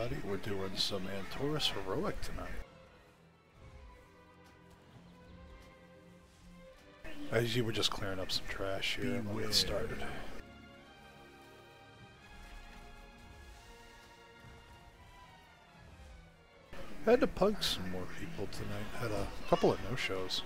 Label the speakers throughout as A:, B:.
A: everybody. We're doing some Antorus Heroic tonight. As you were just clearing up some trash here, and we'll get started. Had to pug some more people tonight. Had a couple of no-shows.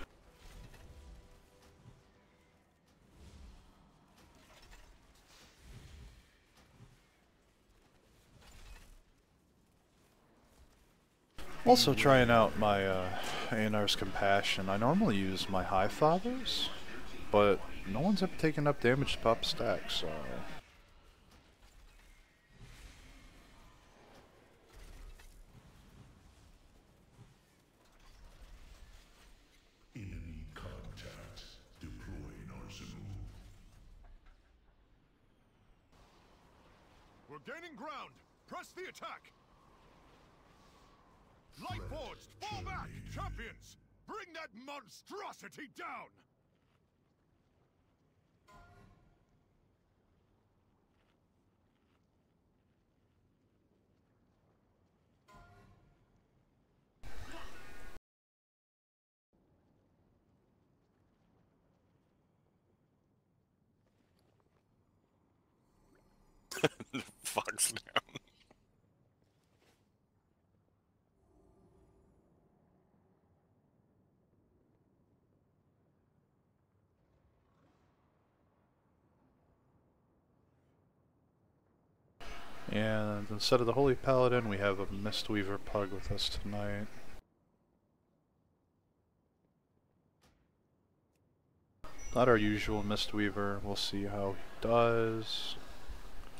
A: Also trying out my Antorus Compassion. I normally use my High Fathers, but no one's ever taken up damage to pop stacks, so...
B: Enemy contact. Deploying arsenal.
C: We're gaining ground. Press the attack. Lightforged, fall back! Champions! Bring that monstrosity down!
D: Fuck's down.
A: And instead of the Holy Paladin, we have a Mistweaver Pug with us tonight. Not our usual Mistweaver. We'll see how he does.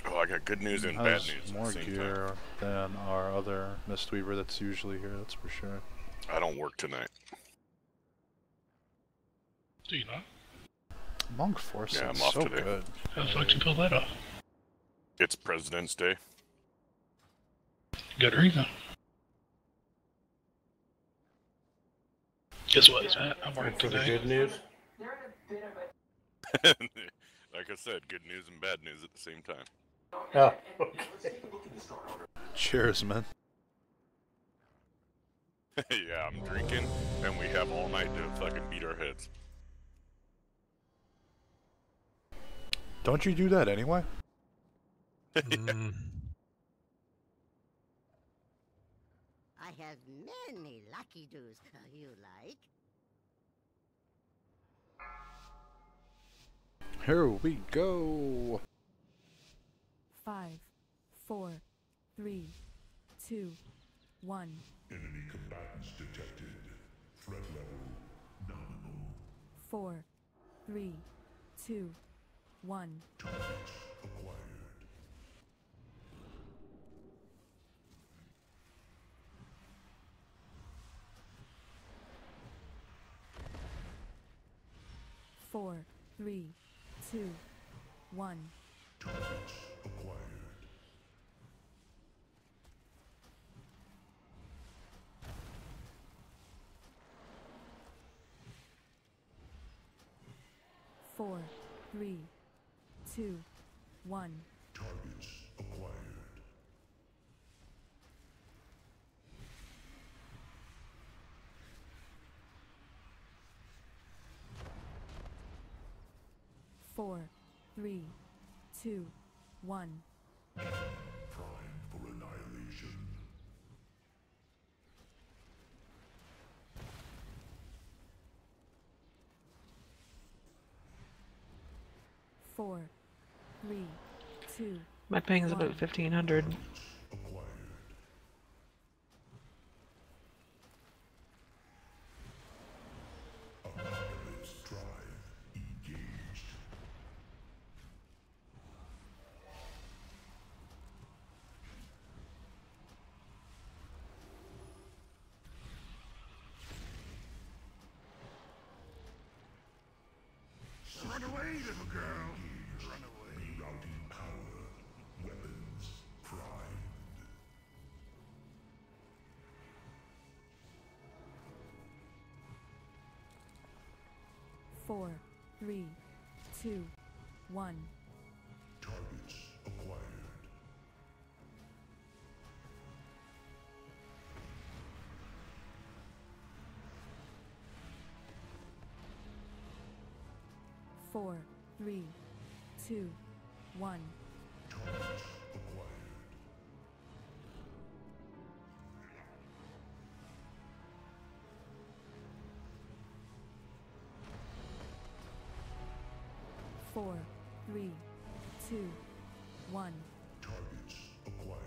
D: Oh, I got good news and bad news.
A: More gear than our other Mistweaver that's usually here, that's for sure.
D: I don't work tonight.
E: Do you not?
A: Monk Force
D: Yeah,
A: is
D: I'm off
A: so
D: today.
A: good.
E: How the fuck did you pull that off?
D: It's President's Day.
E: Good reason. Guess what, Matt? I'm working
F: For the
E: today.
F: good news?
D: Like I said, good news and bad news at the same time.
F: Oh, okay.
A: Cheers, man.
D: Yeah, I'm drinking, and we have all night to fucking beat our heads.
A: Don't you do that anyway?
D: Yeah.
G: I have many lucky doos you like.
A: Here we go.
H: 5, 4, 3, 2, 1.
B: Enemy combatants detected. Threat level nominal.
H: 4, 3, 2, 1.
B: Targets acquired.
H: Four, 3, 2, 1.
B: Targets acquired.
H: Four, 3, 2, 1.
B: Targets acquired.
H: Four, 3, 2, 1.
B: Prime for annihilation.
H: Four, 3, 2.
I: My ping is about 1500.
B: Acquired. Apocalypse drive engaged. Run away, little girl. Run away. Rerouting power. Weapons primed.
H: Four, 3, 2, 1.
B: Targets acquired.
H: 4, 3, 2, 1.
B: Target acquired.
H: 4, 3, 2, 1.
B: Targets acquired.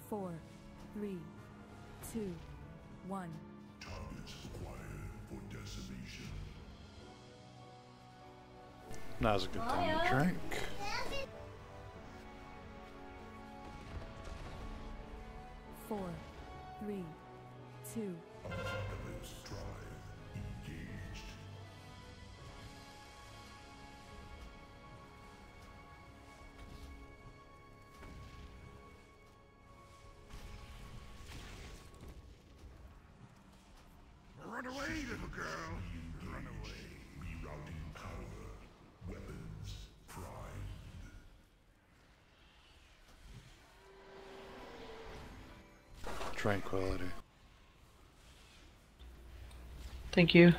H: 4, 3, 2, 1.
B: Targets acquired for decimation.
A: Now's a good time to drink.
H: Four, 3, 2.
B: Apocalypse drive engaged.
C: Run away, little girl. Run away.
B: Rerouting power. Weapons primed.
A: Tranquility.
I: Thank you.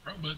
E: Robot.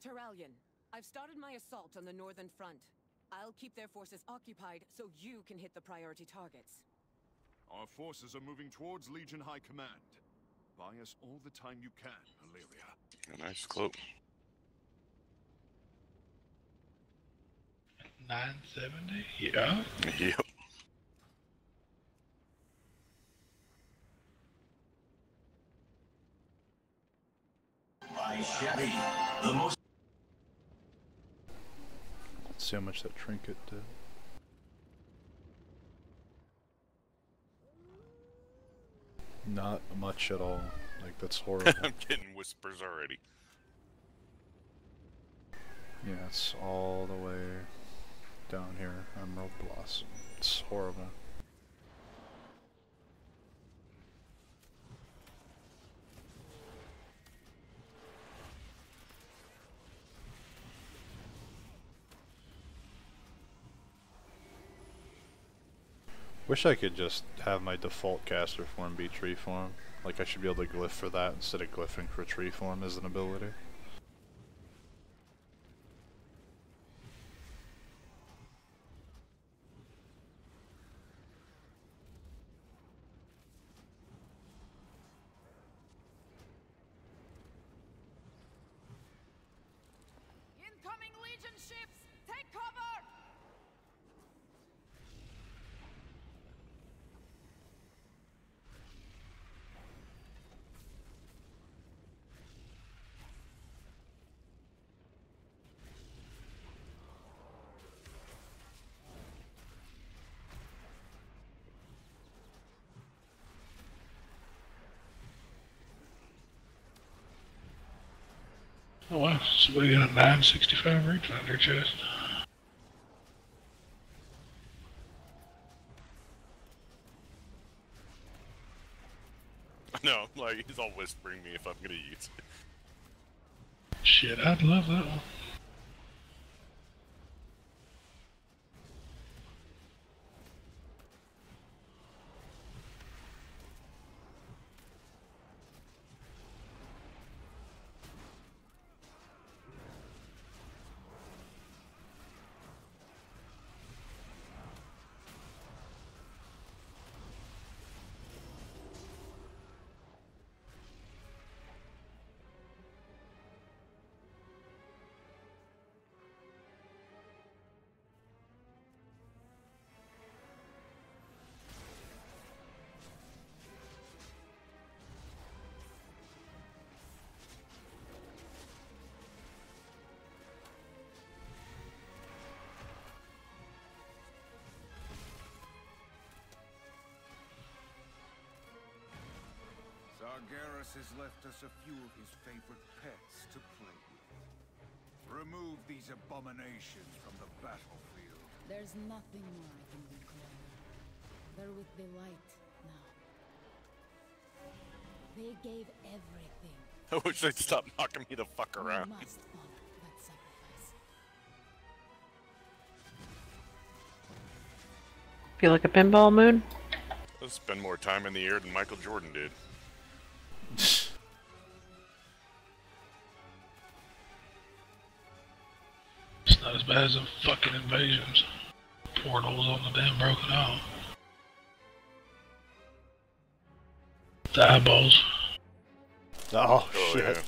J: Terralion, I've started my assault on the northern front. I'll keep their forces occupied so you can hit the priority targets.
C: Our forces are moving towards Legion High Command. Buy us all the time you can, Hilaria.
D: A nice cloak.
E: 970? Yeah.
D: Yep.
K: By Chevy, the most.
A: Let's see how much that trinket did. Not much at all. Like, that's horrible.
D: I'm getting whispers already.
A: Yeah, it's all the way down here. Emerald Blossom. It's horrible. Wish I could just have my default caster form be tree form. Like, I should be able to glyph for that instead of glyphing for tree form as an ability.
J: Incoming Legion ships! Take cover!
E: Oh wow, somebody got a 965 reach on their chest.
D: No, like, he's all whispering me if I'm gonna use it.
E: Shit, I'd love that one.
B: Sargeras has left us a few of his favorite pets to play with. Remove these abominations from the battlefield.
H: There's nothing more I can do, Commander. They're with the light now. They gave everything.
D: I wish they'd stop knocking me the fuck around.
H: We must honor that sacrifice.
I: Feel like a pinball, Moon?
D: I'll spend more time in the air than Michael Jordan did.
E: It's not as bad as the fucking invasions. Portals on the damn broken out. The eyeballs.
A: Oh,
D: Oh,
A: shit.
D: yeah.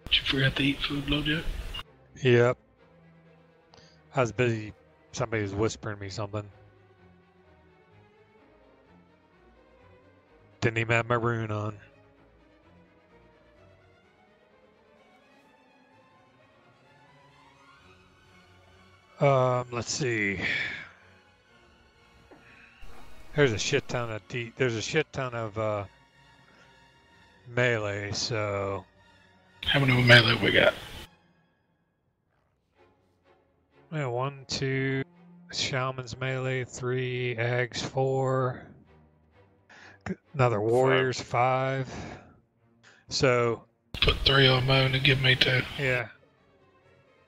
E: Did you forget to eat food load yet?
F: Yep. I was busy. Somebody was whispering me something. Didn't even have my rune on. Let's see. There's a shit ton of melee, so
E: How many melee we got?
F: yeah, 1, 2 Shaman's melee, 3 Ags, 4 another Warriors, 5. So
E: Put 3 on Moon and give me 2.
F: yeah.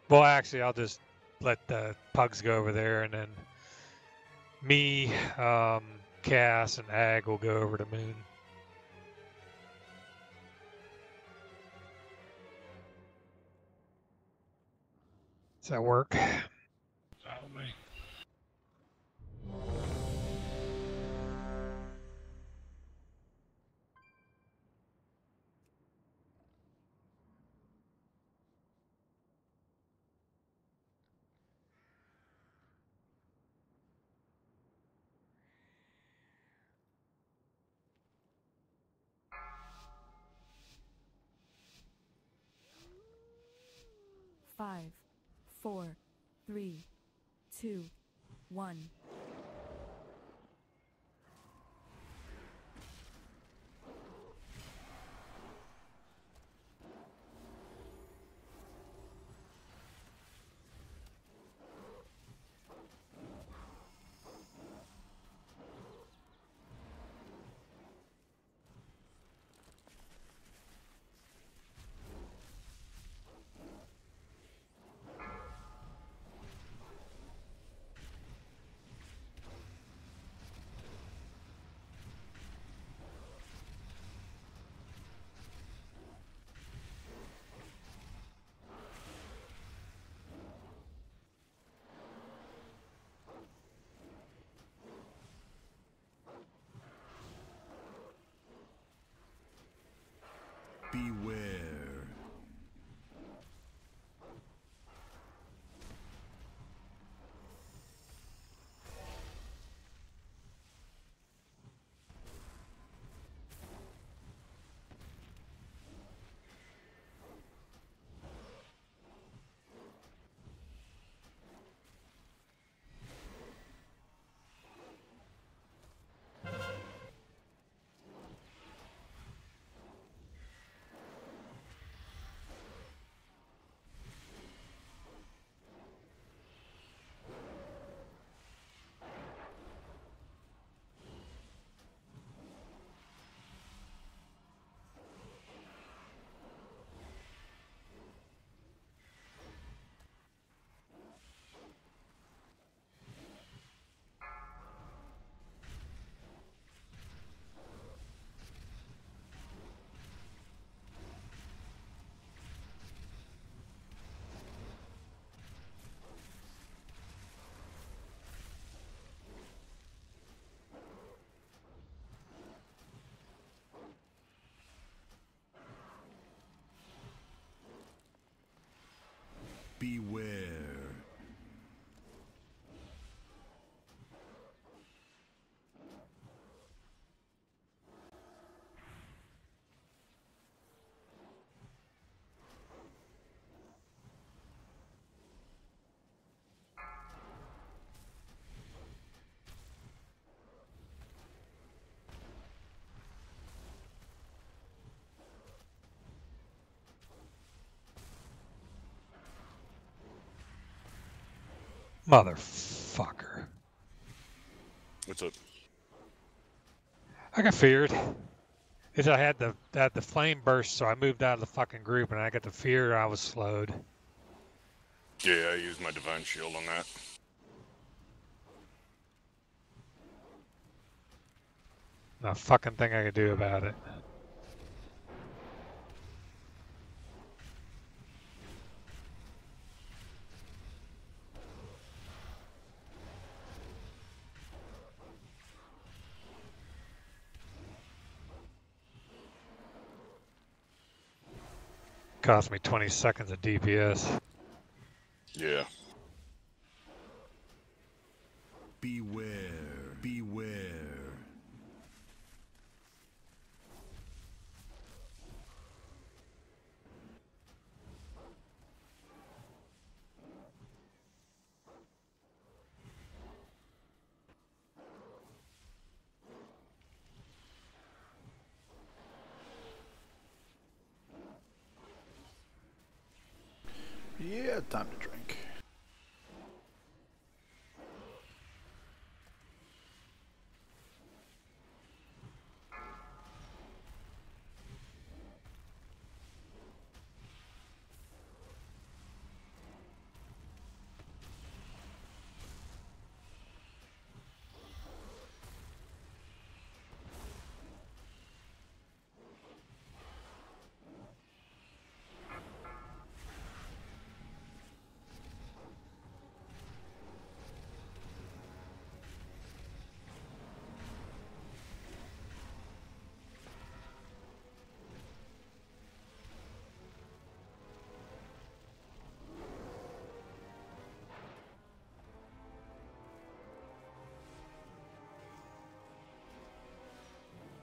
F: Well, actually, I'll just let the pugs go over there, and then me, Cass, and Ag will go over to Moon. Does that work?
E: Follow me.
H: Five, 4, 3, 2, 1.
F: Motherfucker.
D: What's up?
F: I got feared. I had the flame burst, so I moved out of the fucking group, and I got the fear I was slowed.
D: Yeah, I used my divine shield on that.
F: Not a fucking thing I could do about it. Cost me 20 seconds of DPS.
D: Yeah.
B: Beware, beware.
A: Yeah, time to drink.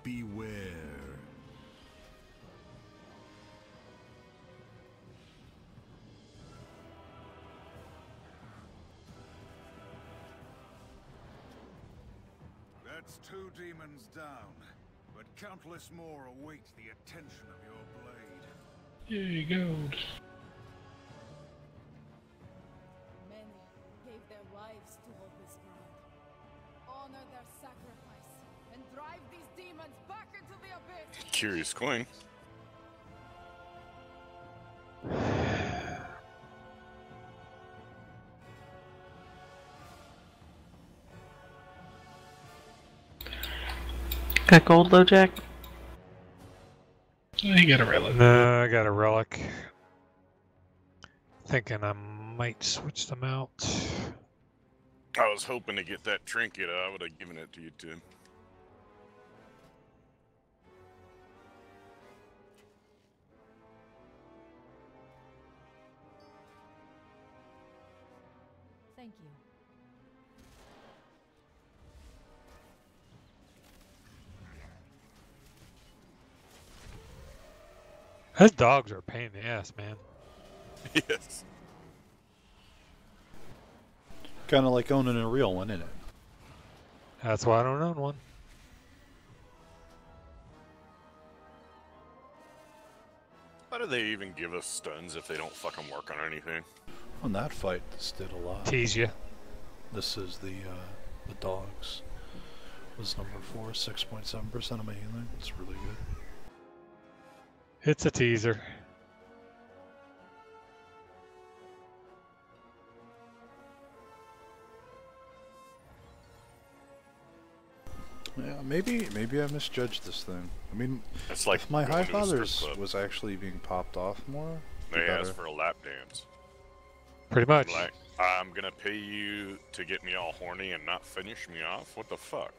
B: Beware. That's 2 demons down, but countless more await the attention of your blade.
E: Here you go.
H: Many gave their lives to hold this ground. Honor their sacrifice and drive these demons back into the abyss.
D: Curious coin.
I: Got gold, low Jack?
E: You got a relic.
F: No, I got a relic. Thinking I might switch them out.
D: I was hoping to get that trinket. I would have given it to you too.
H: Thank you.
F: Those dogs are a pain in the ass, man.
D: Yes.
A: Kind of like owning a real one, isn't it?
F: That's why I don't own one.
D: Why do they even give us stuns if they don't fucking work on anything?
A: On that fight, this did a lot.
F: Tease you.
A: This is the dogs. Was number 4, 6.7% of my healing. It's really good.
F: It's a teaser.
A: Yeah, maybe I misjudged this thing. I mean,
D: It's like
A: if my
D: going
A: High
D: to a strip
A: Fathers
D: club.
A: was actually being popped off more,
D: They
A: it'd be
D: ask
A: better.
D: for a lap dance.
F: Pretty much.
D: Like, I'm gonna pay you to get me all horny and not finish me off? What the fuck?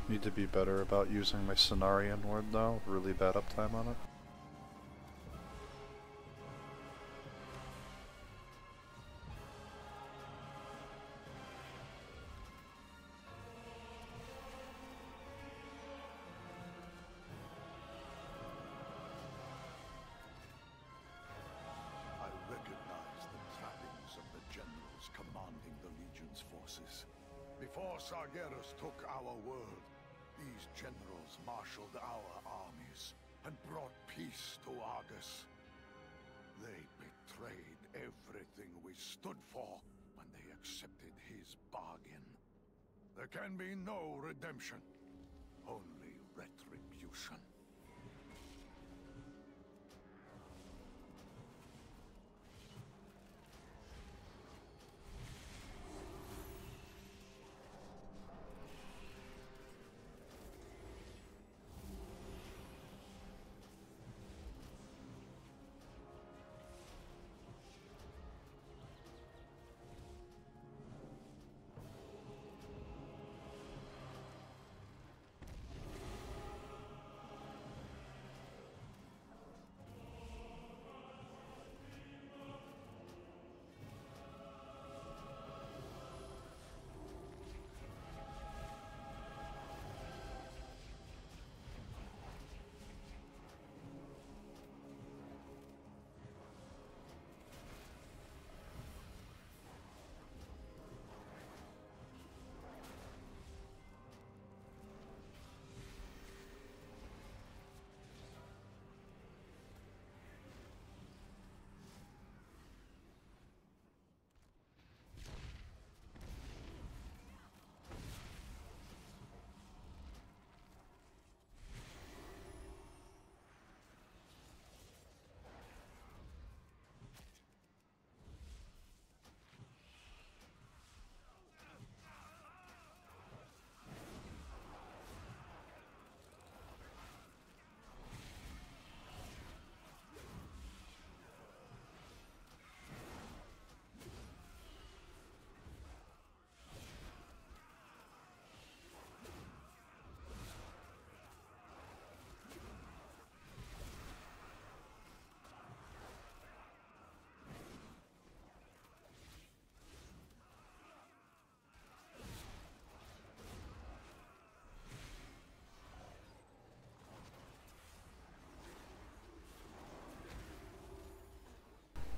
A: Need to be better about using my Cenarian ward though. Really bad uptime on it.
B: I recognize the trappings of the generals commanding the Legion's forces. Before Sargeras took our world, these generals marshaled our armies and brought peace to Argus. They betrayed everything we stood for when they accepted his bargain. There can be no redemption, only retribution.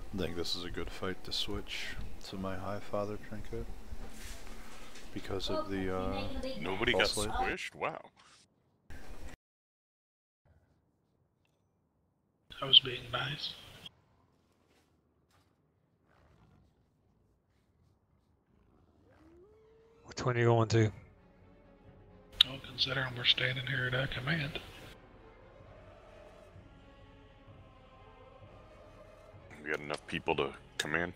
A: I think this is a good fight to switch to my High Father trinket because of the
D: Nobody got
A: false light.
D: squished? Wow.
E: I was being nice.
F: Which one are you going to?
E: Well, considering we're standing here at command.
D: We got enough people to command.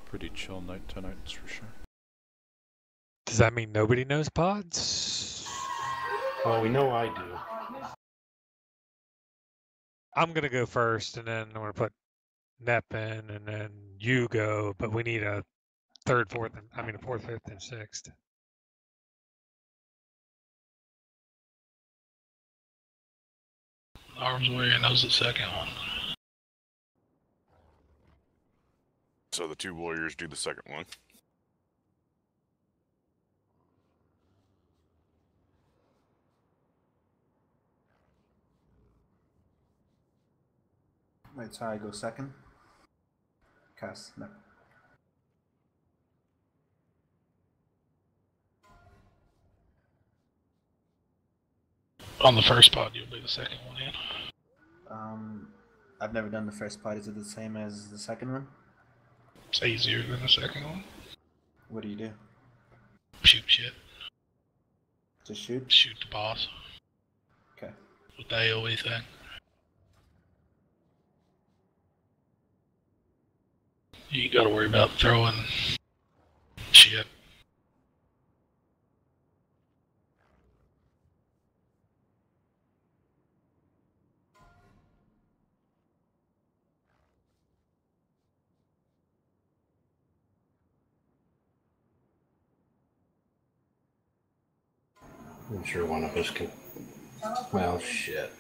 A: Pretty chill night tonight, that's for sure.
F: Does that mean nobody knows pods?
L: Well, we know I do.
F: I'm gonna go first, and then I'm gonna put Nep in, and then you go. But we need a third, fourth, and a fourth, fifth, and sixth.
E: Arms Warrior knows the second one.
D: So the two warriors do the second one.
M: Wait, so I go second? Cast, no.
E: On the first pod, you'll be the second one in.
M: I've never done the first pod. Is it the same as the second one?
E: It's easier than the second one.
M: What do you do?
E: Shoot shit.
M: Just shoot?
E: Shoot the boss.
M: Okay.
E: With the AoE thing. You ain't gotta worry about throwing shit.
L: I'm sure one of us can. Well, shit.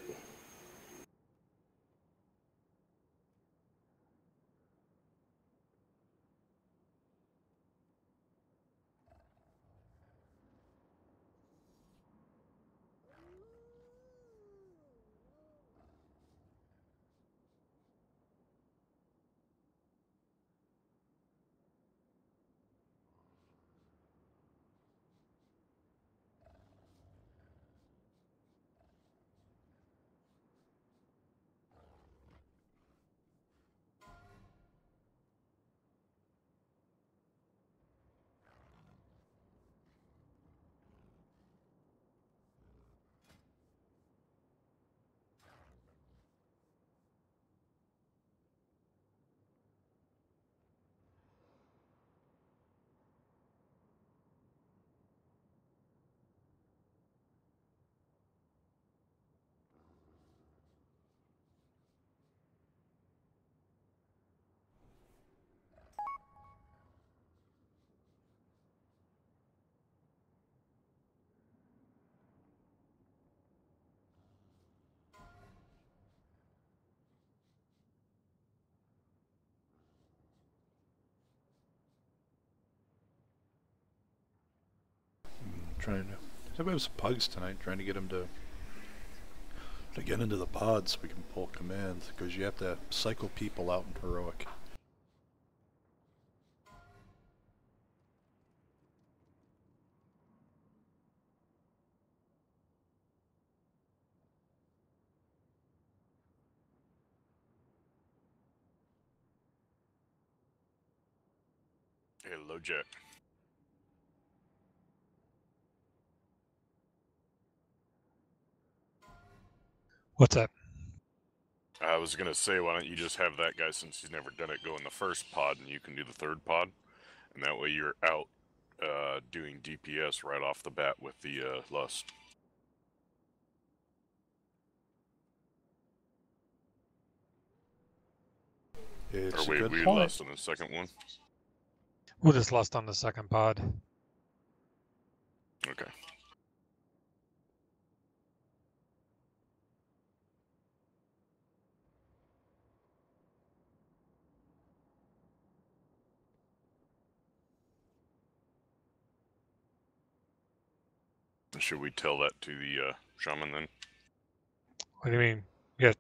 A: Trying to have some pugs tonight, trying to get them to get into the pods so we can pull commands, because you have to cycle people out in heroic.
D: Hello, Jack.
F: What's up?
D: I was gonna say, why don't you just have that guy, since he's never done it, go in the first pod, and you can do the third pod, and that way you're out doing DPS right off the bat with the lust.
A: It's
D: or wait,
A: a good
D: we
A: point.
D: lust on the second one?
F: We'll just lust on the second pod.
D: Okay. Should we tell that to the shaman then?
F: What do you mean? Yeah.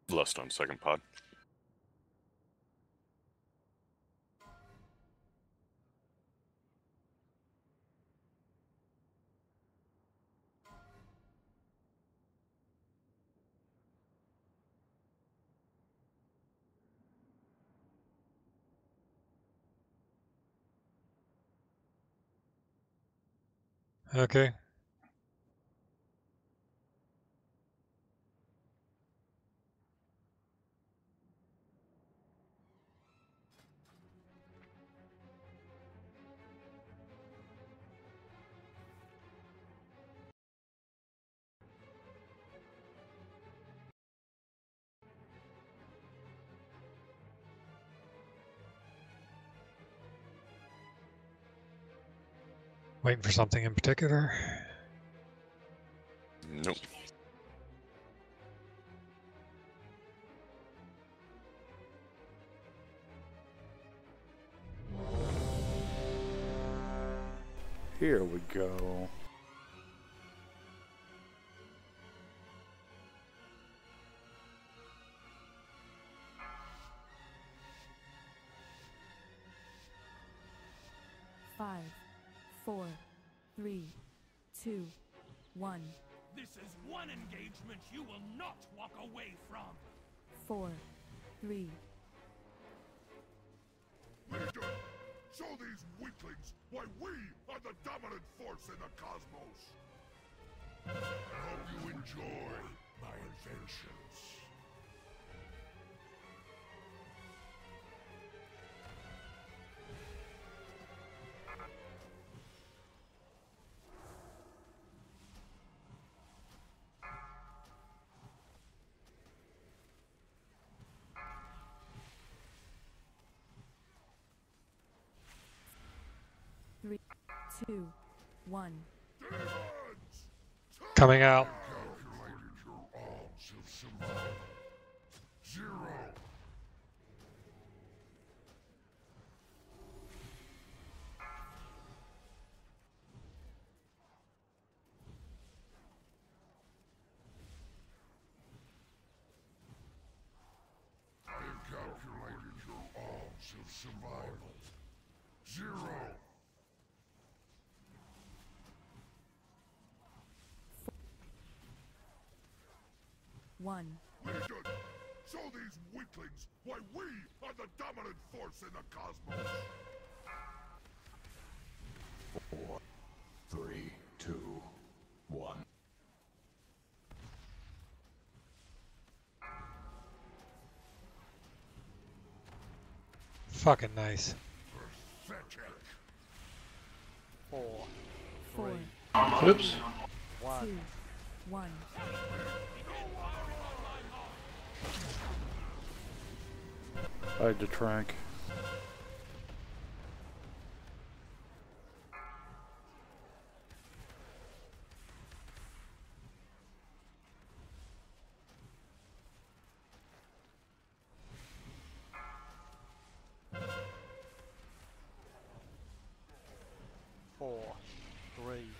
D: Lust on second pod.
F: Okay. Waiting for something in particular?
D: Nope.
A: Here we go.
H: Five, 4, 3, 2, 1.
N: This is one engagement you will not walk away from.
H: 4, 3.
B: Leader, show these weaklings why we are the dominant force in the cosmos. I hope you enjoy my inventions.
H: 3, 2, 1.
F: Coming out.
B: Calculated your odds of survival. 0. I have calculated your odds of survival. 0.
H: 1.
B: Show these weaklings why we are the dominant force in the cosmos. 4, 3, 2, 1.
F: Fucking nice.
B: Pathetic.
O: 4,
H: 4,
O: 3,
F: Oops.
O: 1.
H: 2, 1.
A: I had to trank.
O: Four, 3,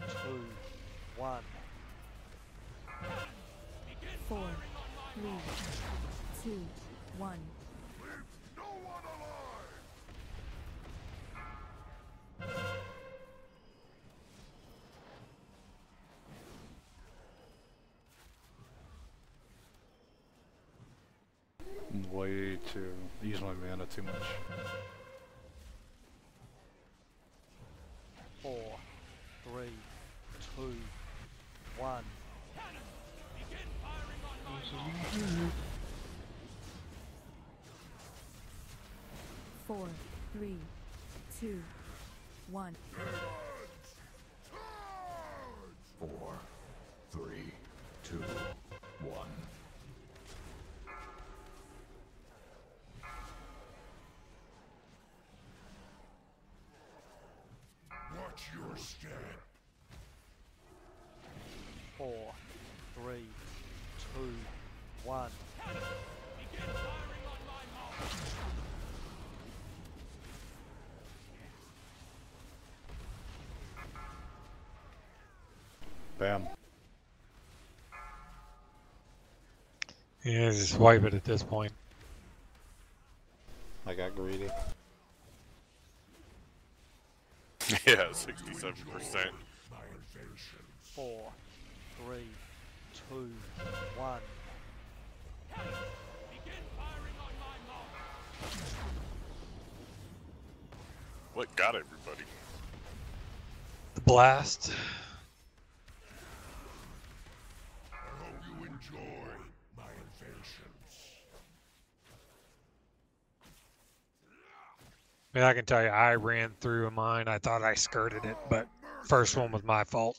O: 2, 1.
H: 4, 3, 2, 1.
B: No one alive.
A: Way too. Use my mana too much.
O: 4, 3, 2, 1.
H: 4, 3, 2, 1.
B: 4, 3, 2, 1. Watch your step.
O: 4, 3, 2, 1.
A: Bam.
F: Yeah, just wipe it at this point.
A: I got greedy.
D: Yeah, 67%.
O: 4, 3, 2, 1.
D: What got everybody?
F: The blast.
B: I hope you enjoy my inventions.
F: I mean, I can tell you, I ran through mine. I thought I skirted it, but first one was my fault.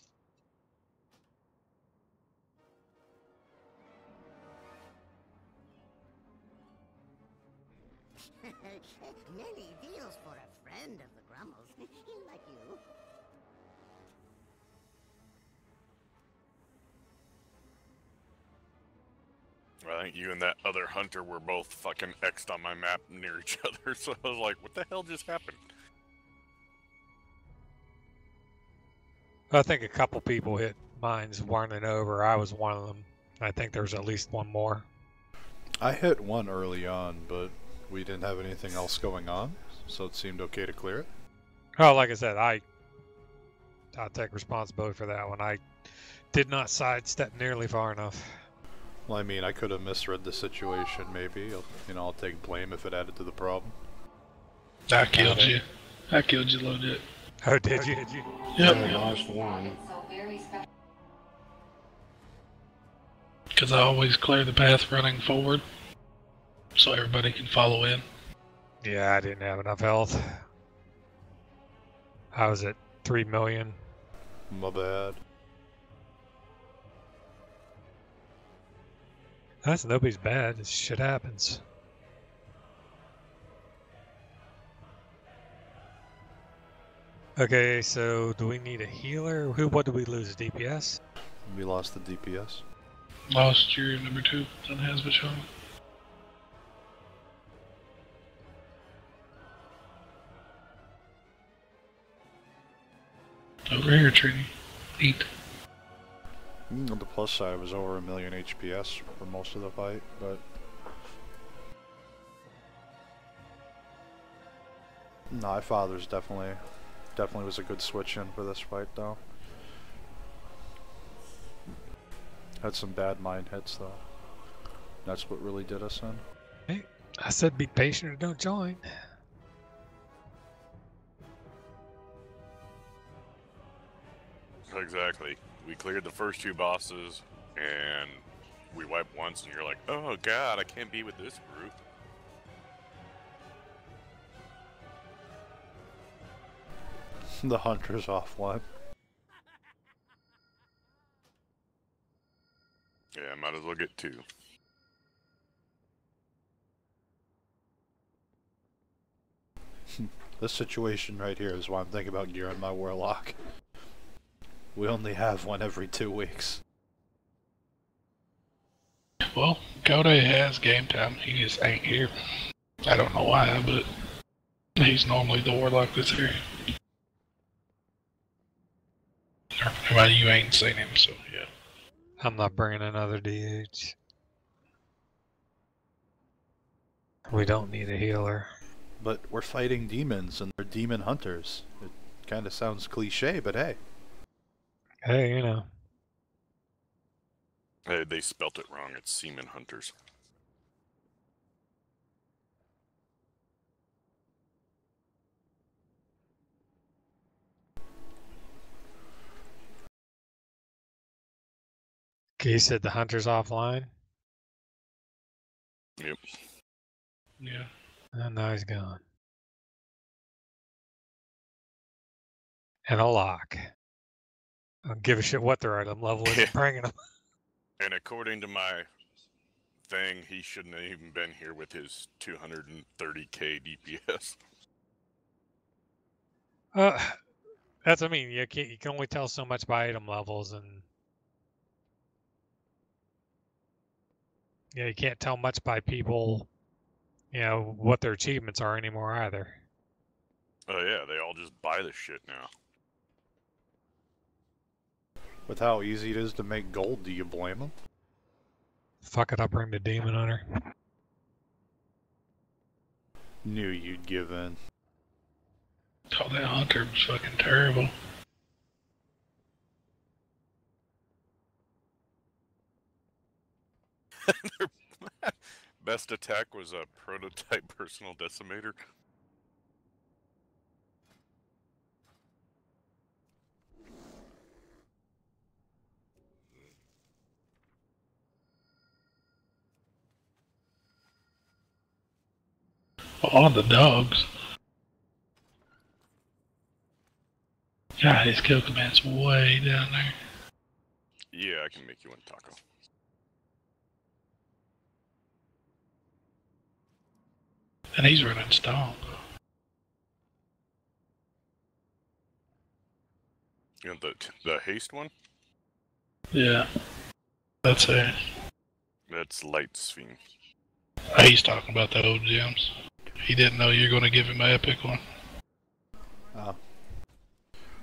G: Many deals for a friend of the Grummles, like you.
D: I think you and that other hunter were both fucking X'd on my map near each other, so I was like, what the hell just happened?
F: I think a couple people hit mines running over. I was one of them. I think there's at least one more.
A: I hit one early on, but we didn't have anything else going on, so it seemed okay to clear it.
F: Oh, like I said, I'll take responsibility for that one. I did not sidestep nearly far enough.
A: Well, I mean, I could have misread the situation, maybe. I'll take blame if it added to the problem.
E: I killed you. I killed you legit.
F: Oh, did you?
E: Yep.
L: I lost one.
E: Because I always clear the path running forward, so everybody can follow in.
F: Yeah, I didn't have enough health. I was at 3 million.
A: My bad.
F: That's nobody's bad. This shit happens. Okay, so do we need a healer? What did we lose? DPS?
A: We lost the DPS.
E: Lost your number 2 on Hazmat Shuttle. Over here, Trini. Eat.
A: On the plus side, it was over 1 million HPS for most of the fight, but... No, Father's definitely was a good switch in for this fight, though. Had some bad mind hits, though. That's what really did us in.
F: Hey, I said be patient or don't join.
D: Exactly. We cleared the first 2 bosses, and we wiped once, and you're like, oh god, I can't be with this group.
A: The hunter's offline.
D: Yeah, might as well get 2.
A: This situation right here is why I'm thinking about gearing my warlock. We only have one every 2 weeks.
E: Well, Kode has game time. He just ain't here. I don't know why, but he's normally the warlock that's here. Well, you ain't seen him, so yeah.
F: I'm not bringing another DH. We don't need a healer.
A: But we're fighting demons, and they're demon hunters. It kind of sounds cliche, but hey.
F: Hey, you know.
D: Hey, they spelt it wrong. It's seaman hunters.
F: Okay, you said the hunter's offline?
D: Yep.
E: Yeah.
F: And now he's gone. And a lock. I don't give a shit what their item level is. I'm bringing them.
D: And according to my thing, he shouldn't have even been here with his 230k DPS.
F: That's what I mean. You can only tell so much by item levels, and yeah, you can't tell much by people. You know what their achievements are anymore either.
D: Oh yeah, they all just buy this shit now.
A: With how easy it is to make gold, do you blame them?
F: Fuck it, I'll bring the demon hunter.
A: Knew you'd give in.
E: Oh, that hunter was fucking terrible.
D: Best attack was a prototype personal decimator.
E: All the dogs. God, his kill command's way down there.
D: Yeah, I can make you one taco.
E: And he's running stomp.
D: You know the haste one?
E: Yeah. That's it.
D: That's BladeSe7en.
E: He's talking about the old gems. He didn't know you were going to give him an epic one.
A: Oh.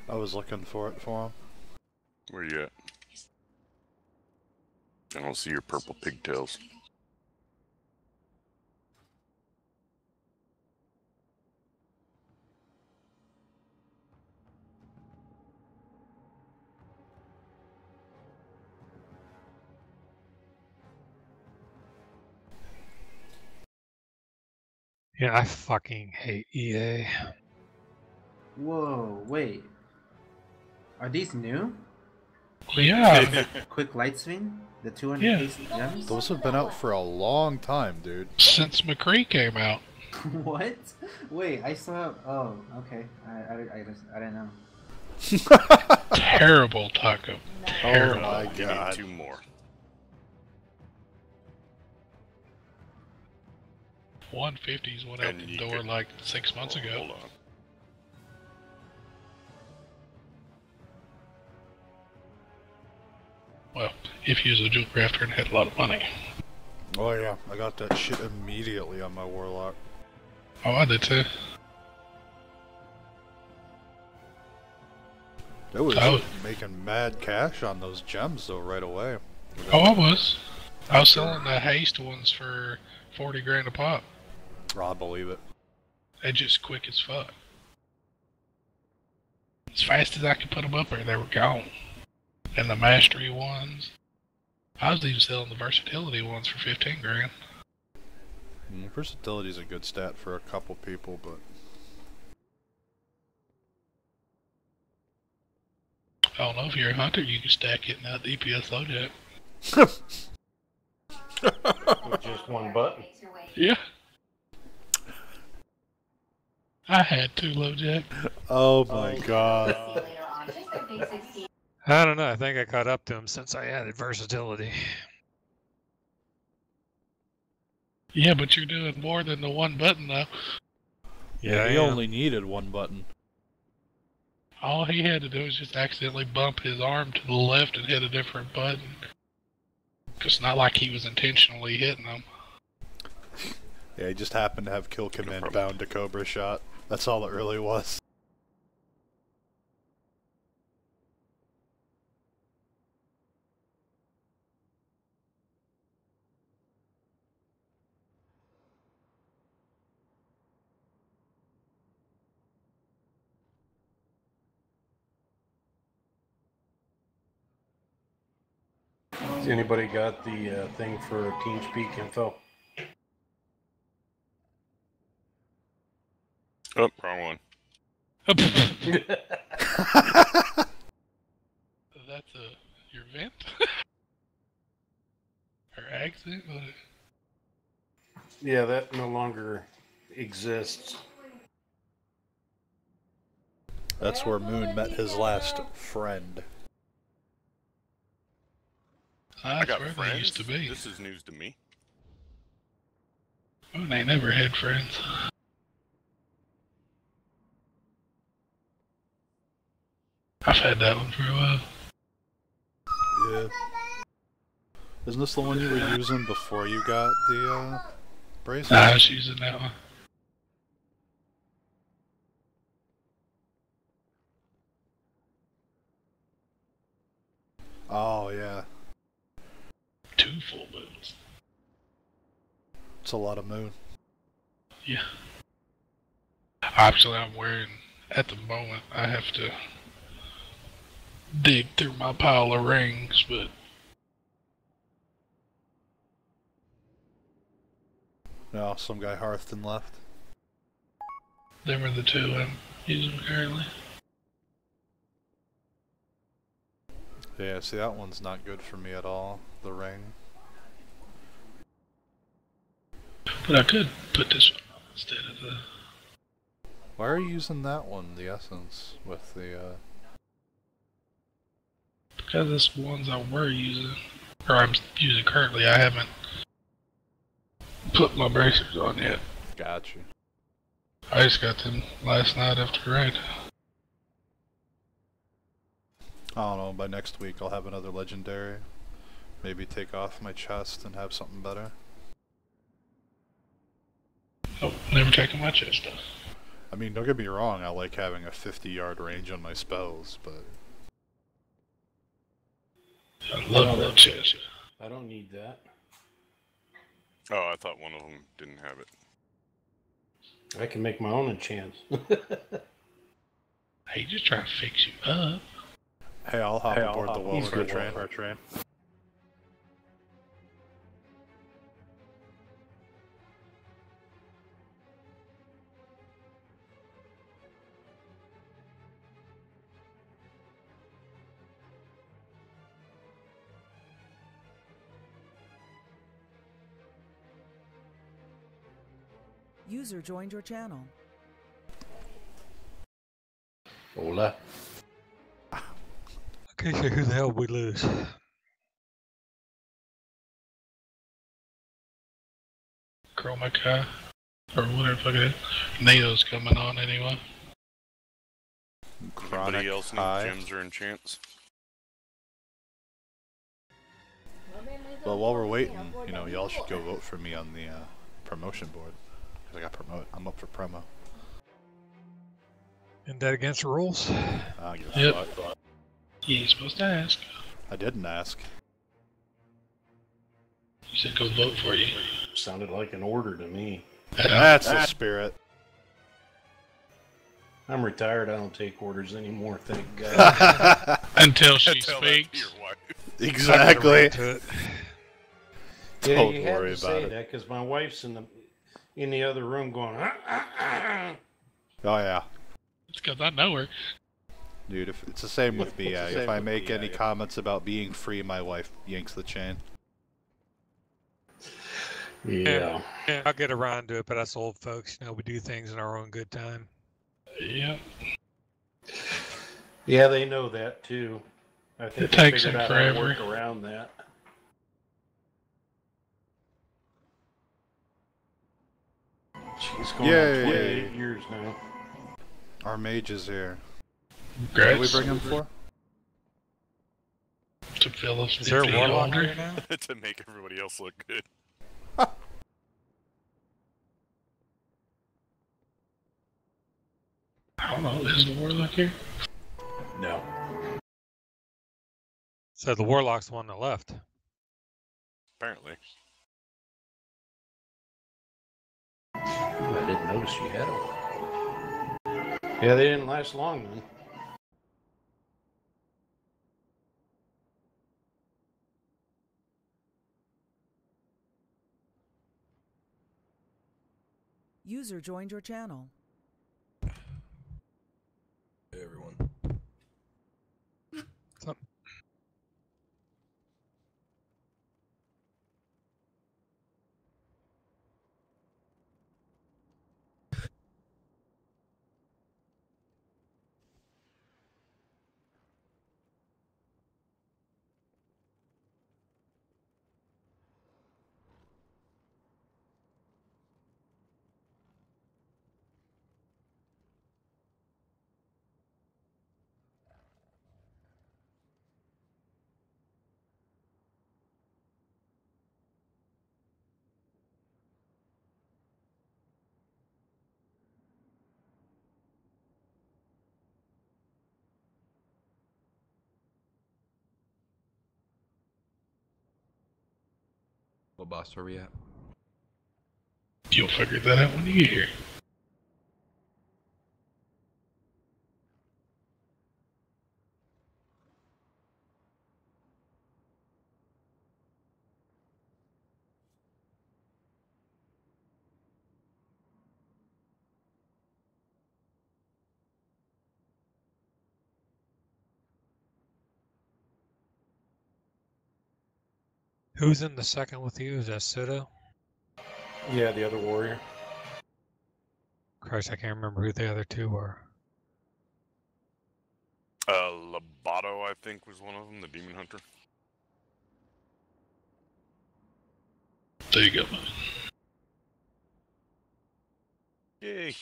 A: I was looking for it for him.
D: Where you at? I don't see your purple pigtails.
F: Yeah, I fucking hate EA.
P: Whoa, wait. Are these new?
E: Well, yeah.
P: Quick light swing? The 200
E: Yeah.
P: pace gems?
A: Those have been out for a long time, dude.
E: Since McCree came out.
P: What? Wait, I saw. Oh, okay. I didn't know.
E: Terrible taco. Terrible.
A: Oh my
D: You
A: god.
D: need 2 more.
E: 150s went out
D: And
E: the
D: you
E: door
D: could-
E: like 6 months ago.
D: Hold on.
E: Well, if you was a jewel crafter and had a lot of money.
A: Oh yeah, I got that shit immediately on my warlock.
E: Oh, I did too.
A: It was making mad cash on those gems though right away.
E: Oh, I was. I was selling the haste ones for 40 grand a pop.
A: I believe it.
E: They're just quick as fuck. As fast as I could put them up there, they were gone. And the mastery ones. I was even selling the versatility ones for 15 grand.
A: Versatility is a good stat for a couple people, but
E: I don't know, if you're a hunter, you can stack it in that DPS low jack.
L: With just one button.
E: Yeah. I had two low jack.
A: Oh my god.
F: I don't know. I think I caught up to him since I added versatility.
E: Yeah, but you're doing more than the one button though.
A: Yeah, he only needed one button.
E: All he had to do was just accidentally bump his arm to the left and hit a different button. It's not like he was intentionally hitting them.
A: Yeah, he just happened to have kill command bound to Cobra shot. That's all it really was.
L: Has anybody got the thing for TeamSpeak info?
D: Oh, wrong one.
E: That's your vent? Or accent?
L: Yeah, that no longer exists.
A: That's where Moon met his last friend.
D: I got
E: where
D: friends.
E: they used to be.
D: This is news to me.
E: Oh, they never had friends. I've had that one for a while.
A: Yeah. Isn't this the one you were using before you got the bracelet?
E: Nah, I was using that one.
A: Oh yeah.
E: 2 full moons.
A: It's a lot of moon.
E: Yeah. Actually, I'm wearing, at the moment, I have to dig through my pile of rings, but
A: No, some guy Hearthton left.
E: them are the 2 I'm using currently.
A: Yeah, see that one's not good for me at all, the ring.
E: But I could put this one on instead of the...
A: Why are you using that one, the essence, with the
E: Because it's the ones I were using, or I'm using currently. I haven't put my bracers on yet.
A: Gotcha.
E: I just got them last night after the raid.
A: I don't know, by next week I'll have another legendary. Maybe take off my chest and have something better.
E: Oh, never taken my chest off.
A: I mean, don't get me wrong, I like having a 50-yard range on my spells, but...
E: I love that chest.
L: I don't need that.
D: Oh, I thought one of them didn't have it.
L: I can make my own enchants.
E: Hey, just trying to fix you up.
A: Hey, I'll hop aboard the Walker train.
Q: User joined your channel.
L: Hola.
F: Okay, so who the hell we lose?
E: Chroma Kai, or whatever fuck it is. Neo's coming on anyway.
D: Anybody else need gems or enchants?
A: Well, while we're waiting, you know, y'all should go vote for me on the promotion board. Cause I got promoted. I'm up for promo.
F: Isn't that against the rules?
A: I guess
E: Yep. You ain't supposed to ask.
A: I didn't ask.
E: You said go vote for you.
L: Sounded like an order to me.
A: That's the spirit.
L: I'm retired. I don't take orders anymore, thank God.
E: Until she speaks.
A: Exactly.
L: Yeah,
A: Don't
L: you had
A: worry
L: to
A: about
L: say
A: it.
L: that because my wife's in the other room going.
A: Oh yeah.
E: It's because I know her.
A: Dude, if it's the same with me. If I make any comments about being free, my wife yanks the chain.
L: Yeah.
F: I'll get around to it, but us old folks, you know, we do things in our own good time.
E: Yeah.
L: Yeah, they know that too. I think
E: It
L: they
E: takes
L: figured
E: them
L: out how to
E: forever.
L: work around that. She's going on 28 years now.
A: Our mage is here.
E: Congrats.
A: What did we bring him for?
E: To fill us.
F: Is there a warlock here now?
D: To make everybody else look good.
E: I don't know. Is the warlock here?
L: No.
F: So the warlock's the one that left.
D: Apparently.
L: I didn't notice you had them. Yeah, they didn't last long then.
Q: User joined your channel.
R: Hey everyone. What boss are we at?
E: You'll figure that out when you get here.
F: Who's in the second with you? Is that Soto?
L: Yeah, the other warrior.
F: Christ, I can't remember who the other two were.
D: Lobato, I think, was one of them, the Demon Hunter.
E: There you go.
D: Yay.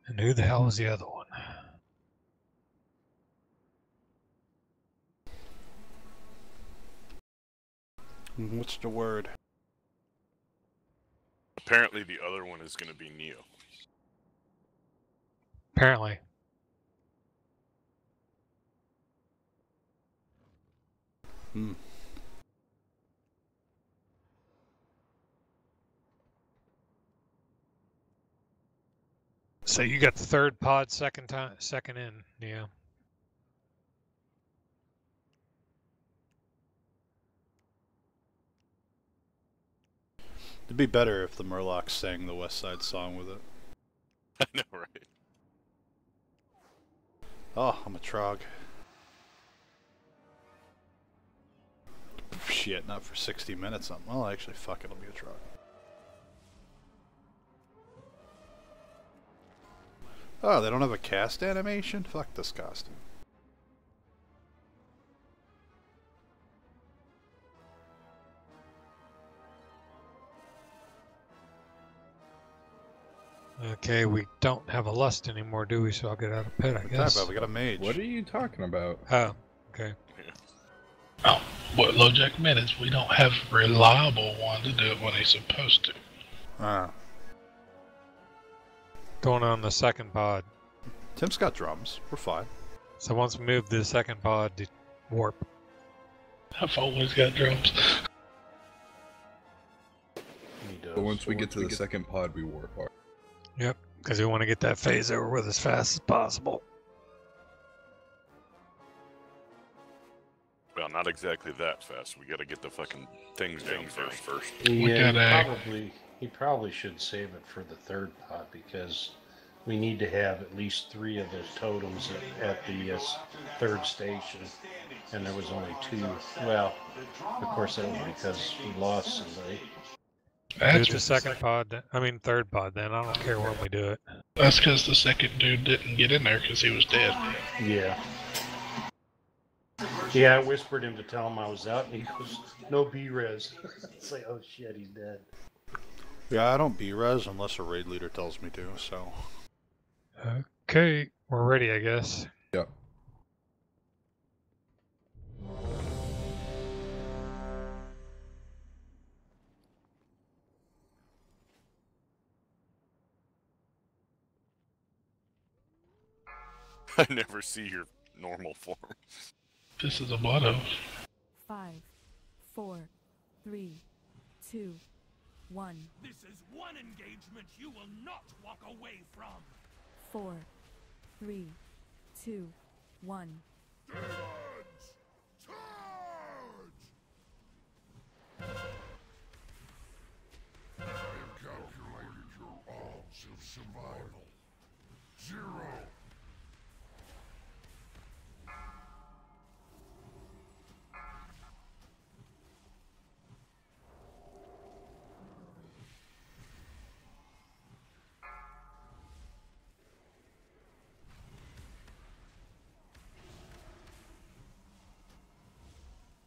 F: And who the hell was the other one?
A: What's the word?
D: Apparently the other one is going to be Neo.
F: Apparently. So you got the third pod, second in, yeah.
A: It'd be better if the Murlocs sang the West Side song with it.
D: I know, right?
A: Oh, I'm a trog. Shit, not for 60 minutes. Well, actually, fuck, it'll be a trog. Oh, they don't have a cast animation? Fuck this costume.
F: Okay, we don't have a lust anymore, do we? So I'll get out of pit, I guess.
A: But we got a mage.
R: What are you talking about?
F: Oh, okay.
E: Oh, what LoJack meant is we don't have a reliable one to do it when he's supposed to.
A: Ah.
F: Going on the second pod.
A: Tim's got drums. We're fine.
F: So once we move the second pod to warp.
E: I've always got drums.
R: But once we get to the second pod, we warp.
F: Yep, because we want to get that phase over with as fast as possible.
D: Well, not exactly that fast. We gotta get the fucking things down first.
L: Yeah, he probably should save it for the third pod because we need to have at least 3 of those totems at the third station, and there was only 2. Well, of course that was because we lost somebody.
F: Do it the second pod, third pod then. I don't care when we do it.
E: That's because the second dude didn't get in there because he was dead.
L: Yeah. Yeah, I whispered him to tell him I was out, and he goes, "No B-res." It's like, oh shit, he's dead.
A: Yeah, I don't B-res unless a raid leader tells me to, so...
F: Okay, we're ready, I guess.
R: Yep.
D: I never see your normal form.
E: This is a blood oath.
H: 5, 4, 3, 2, 1.
N: This is one engagement you will not walk away from.
H: 4, 3, 2, 1.
B: Demons! Charge! I have calculated your odds of survival. 0.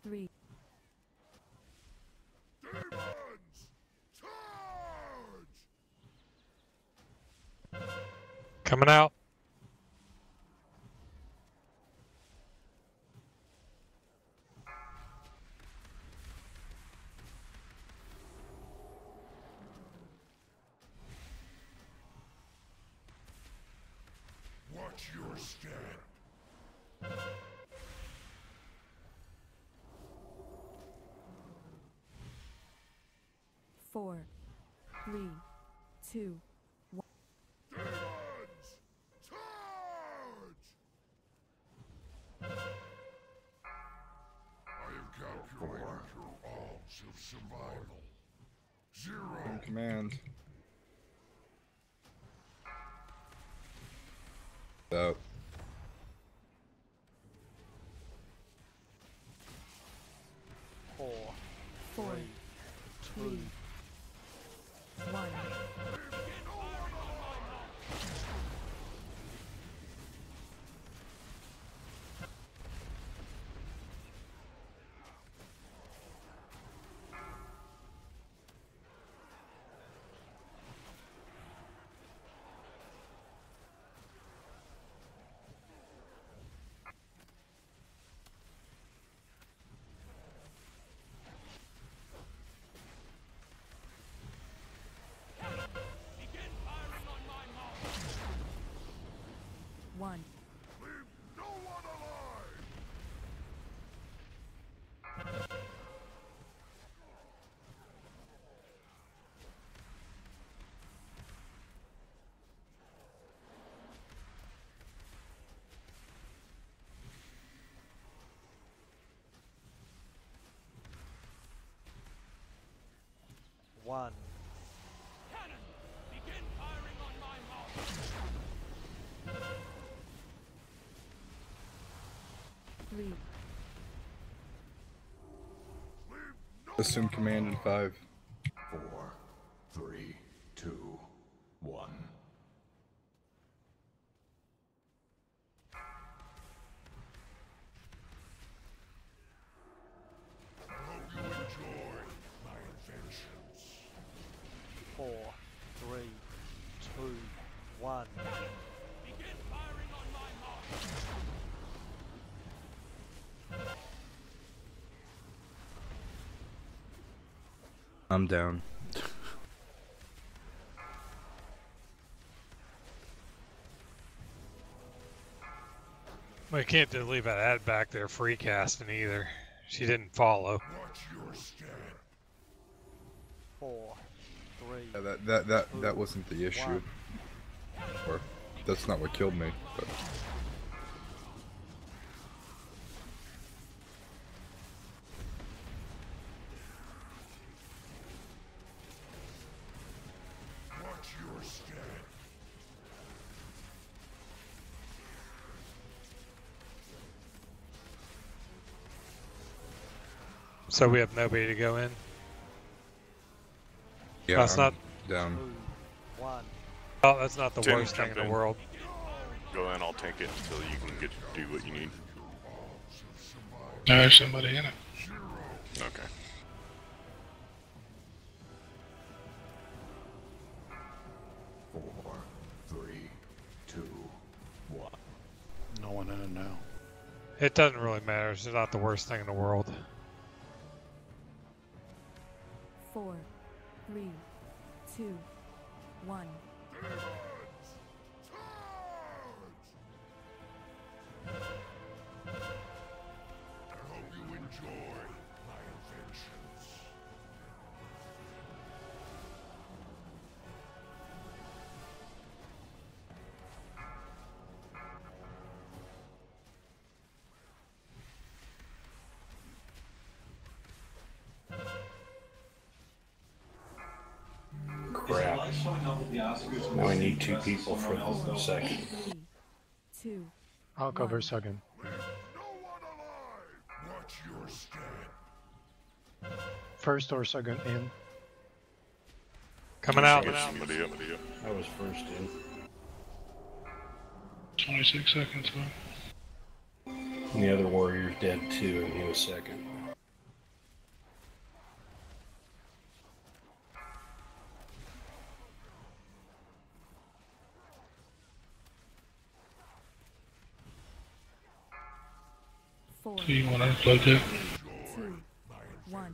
H: Three.
B: Demons! Charge!
F: Coming out.
B: Watch your step.
H: 4, 3, 2, 1.
B: Demons! Charge! I have calculated your odds of survival. 0.
R: In command. Out.
O: Four,
H: 4, 3, 1. One.
B: Leave no one alive!
O: One.
N: Cannon, begin firing on my mark.
H: 3.
R: Assume command in 5.
B: 4, 3, 2, 1. I hope you enjoy my inventions.
O: 4, 3, 2,
R: I'm down.
F: We can't just leave that ad back there free casting either. She didn't follow.
B: Watch your step.
O: 4, 3.
R: Yeah, that wasn't the issue. Or that's not what killed me. But
B: Watch your step.
F: So we have nobody to go in.
R: yeah,
F: That's
R: I'm
F: not
R: down.
O: 2, 1.
F: Oh, that's not the
D: Tim,
F: worst thing in
D: jump
F: the world.
D: Go in, I'll tank it until you can get do what you need.
E: There's somebody in it.
D: Okay.
B: Four, 3, 2, 1.
A: No one in it now.
F: It doesn't really matter. It's not the worst thing in the world.
H: 4, 3, 2, 1.
B: I hope you enjoy my inventions.
L: Crap. Now we need 2 people for the second.
H: 3, 2.
S: I'll cover second.
B: Watch your step.
S: First or second in.
F: Coming out.
D: Somebody up.
L: I was first in.
E: 26 seconds left.
L: And the other warrior's dead too, and he was second.
E: So you want to upload that?
H: 2, 1.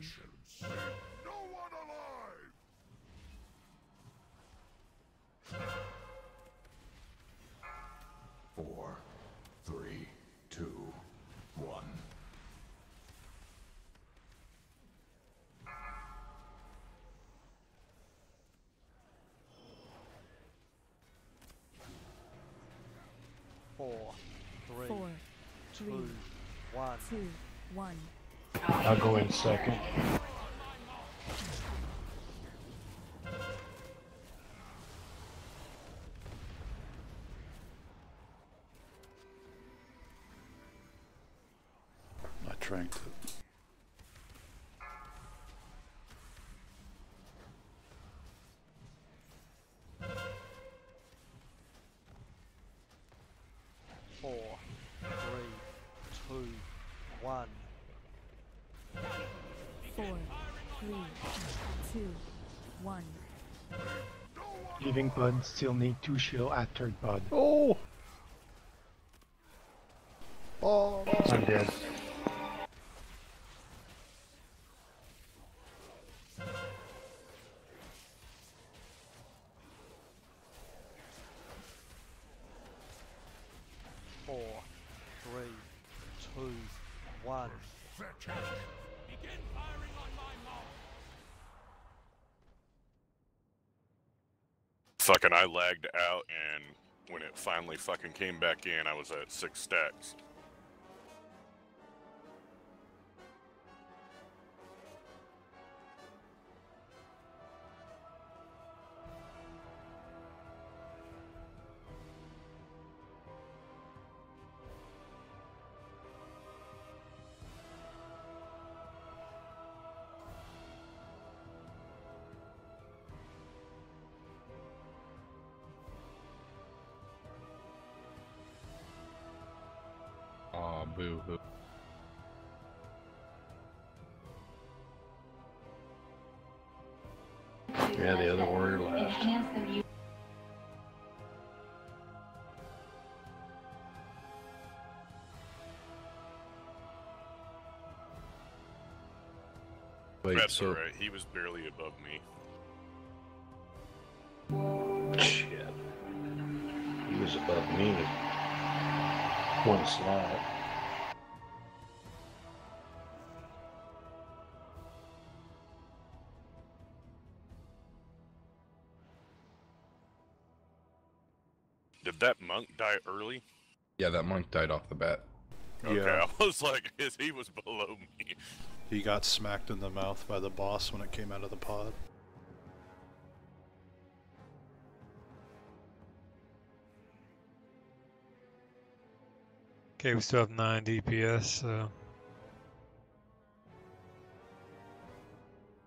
B: Four, 3, 2, 1.
O: Four, 3,
H: 4, 3,
O: 2, 1.
H: 2, 1.
L: I'll go in second.
A: I tranked it.
O: Four, 3, 2, 1.
H: 4, 3, 2, 1.
S: Leaving pod, still need 2 shield at third pod.
A: Oh! Oh!
L: I'm dead.
O: Four, 3, 2, 1.
N: Begin firing on my mark.
D: Fucking I lagged out, and when it finally fucking came back in, I was at 6 stacks.
R: Aw, boo-hoo.
L: Yeah, the other warrior left.
R: Wait,
D: That's
R: so
D: alright. He was barely above me.
L: Shit. He was above me. One slot.
D: Did that monk die early?
R: yeah, that monk died off the bat.
D: Okay,
A: Yeah.
D: I was like, he was below me.
A: He got smacked in the mouth by the boss when it came out of the pod.
F: Okay, we still have 9 DPS, so.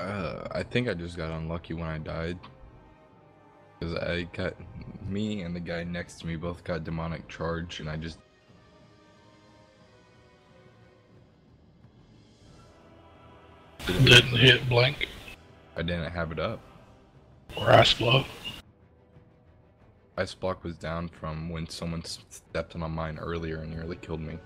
R: I think I just got unlucky when I died. Because me and the guy next to me both got demonic charge, and I just...
E: Didn't hit blink
R: I didn't have it up.
E: or ice block.
R: Ice block was down from when someone stepped on mine earlier and nearly killed me.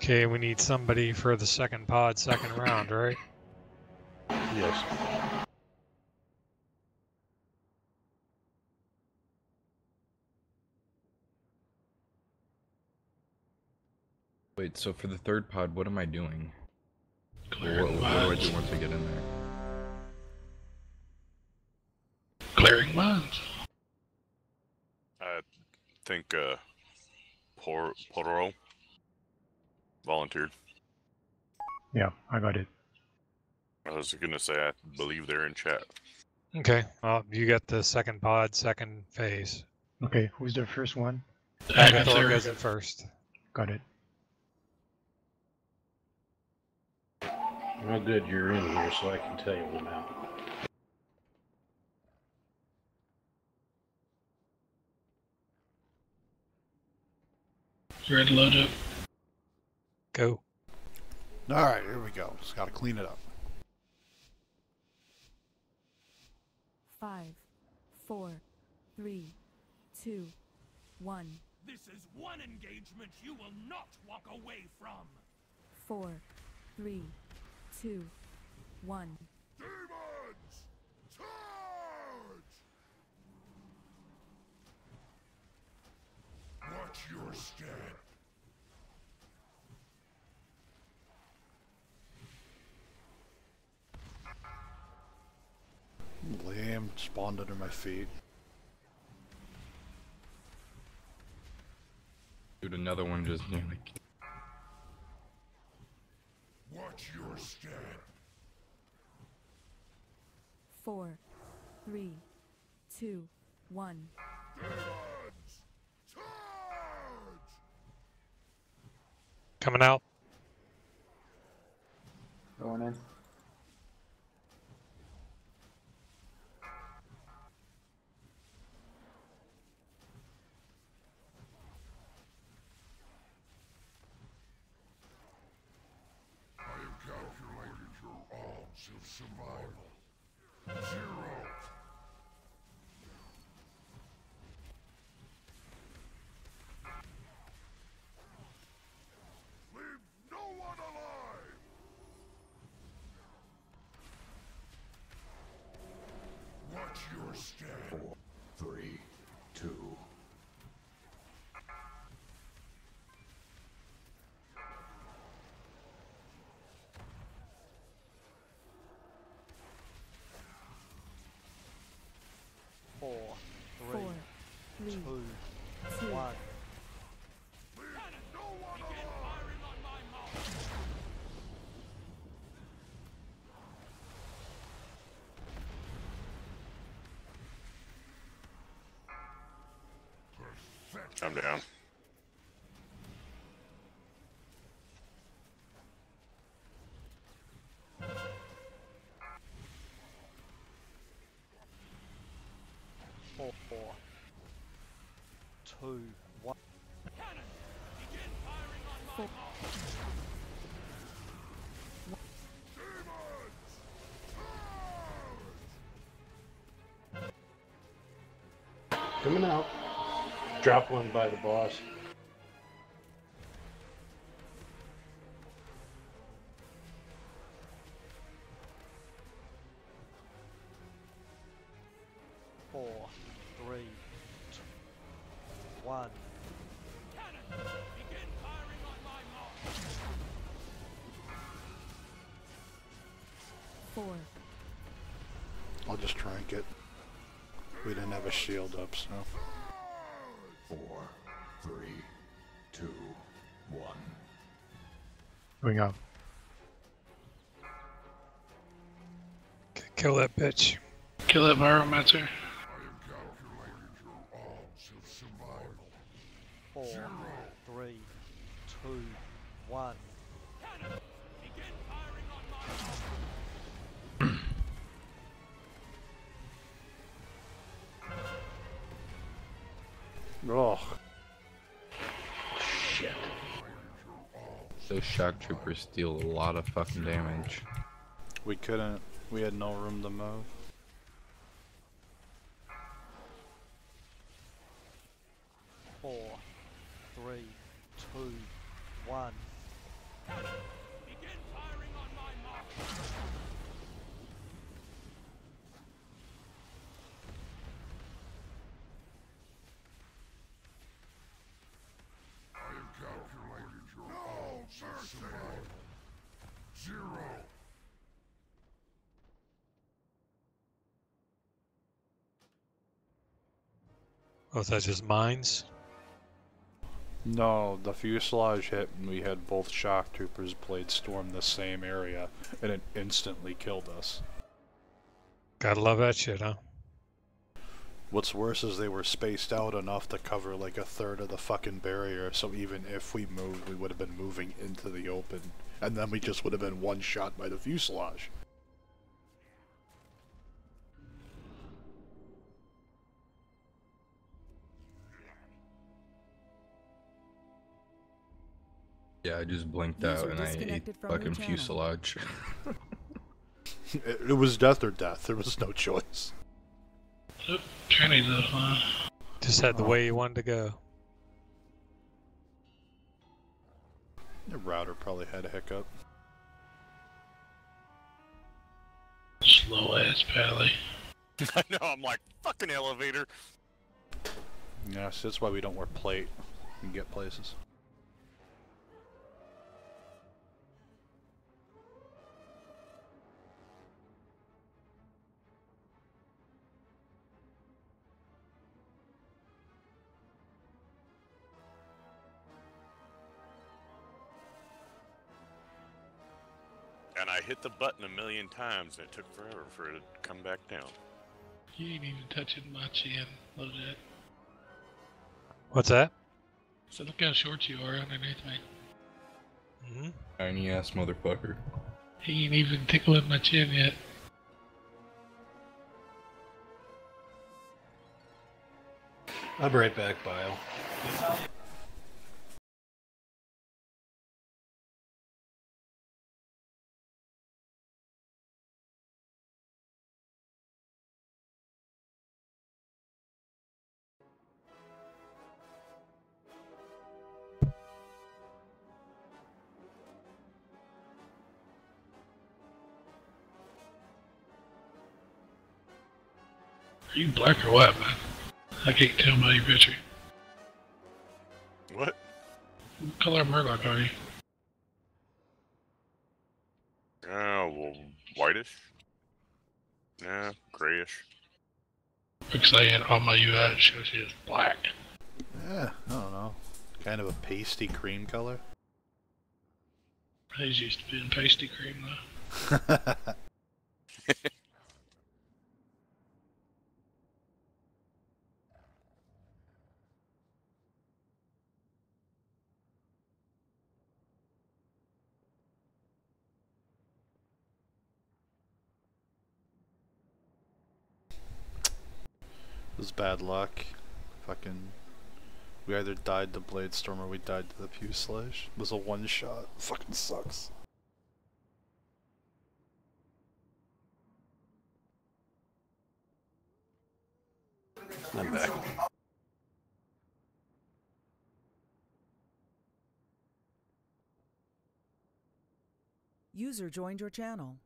F: Okay, we need somebody for the second pod, second round, right?
L: Yes.
R: Wait, so for the third pod, what am I doing? What do I do once I get in there?
E: Clearing mines.
D: I think, Poro volunteered.
S: Yeah, I got it.
D: I was gonna say, I believe they're in chat.
F: Okay, well, you got the second pod, second phase.
S: Okay, who's the first one?
F: Agathor goes in first.
S: Got it.
L: Well, good you're in here so I can tell you when I'm out.
E: Ready to load up.
F: Go.
A: Alright, here we go. Just gotta clean it up.
H: 5, 4, 3, 2, 1.
N: This is one engagement you will not walk away from.
H: 4, 3, 2, 1.
B: Demons! Charge! Watch your step.
A: Lamb spawned under my feet.
R: Dude, another one just nearly...
B: Watch your step.
H: 4, 3, 2, 1.
B: Demons! Charge!
F: Coming out.
P: Going in.
B: I have calculated your odds of survival. 0. Leave no one alive! Watch your step. 4, 3, 2.
O: Four,
H: 4, 3,
O: 2,
H: 2.
O: 1.
D: I'm down.
O: Four, 2, one.
L: Coming out. Drop one by the boss.
O: Four, three, two, one.
Q: Four.
A: I'll just try and get... We didn't have a shield up, so...
B: 4, 3, 2, 1.
S: Going up.
F: Kill that bitch.
E: Kill that pyromancer.
O: 4, 3, 2, 1.
A: Oh.
L: Shit.
R: Those shock troopers deal a lot of fucking damage.
A: We couldn't... We had no room to move.
O: Four, three, two, one.
F: Oh, is that just mines?
A: No, the fuselage hit and we had both shock troopers blade storm the same area and it instantly killed us.
F: Gotta love that shit, huh?
A: What's worse is they were spaced out enough to cover like a third of the fucking barrier, so even if we moved, we would have been moving into the open. And then we just would have been one shot by the fuselage.
R: Yeah, I just blinked out and I ate fucking fuselage.
A: It was death or death, there was no choice.
E: Oop, Trinity though, huh?
F: Just had the way you wanted to go.
A: The router probably had a hiccup.
E: Slow ass Pally.
D: I know, I'm like, fucking elevator.
A: Yeah, so that's why we don't wear plate and get places.
D: And I hit the button a million times and it took forever for it to come back down.
E: You ain't even touching my chin. Look at that.
F: What's that?
E: So look how short you are underneath me.
F: Mm-hmm.
R: Tiny ass motherfucker.
E: He ain't even tickling my chin yet.
L: I'll be right back, Bio.
E: Are you black or white, man? I can't tell by your picture.
D: What?
E: What color of Murloc are you?
D: Well, whitish? Nah, grayish.
E: Because I had on my UI it shows you as black.
A: Yeah, I don't know. Kind of a pasty cream color.
E: He's used to being pasty cream though.
A: It was bad luck. Fucking... We either died to Bladestorm or we died to the Fuselage. It was a one-shot. Fucking sucks.
L: I'm back.
T: User joined your channel.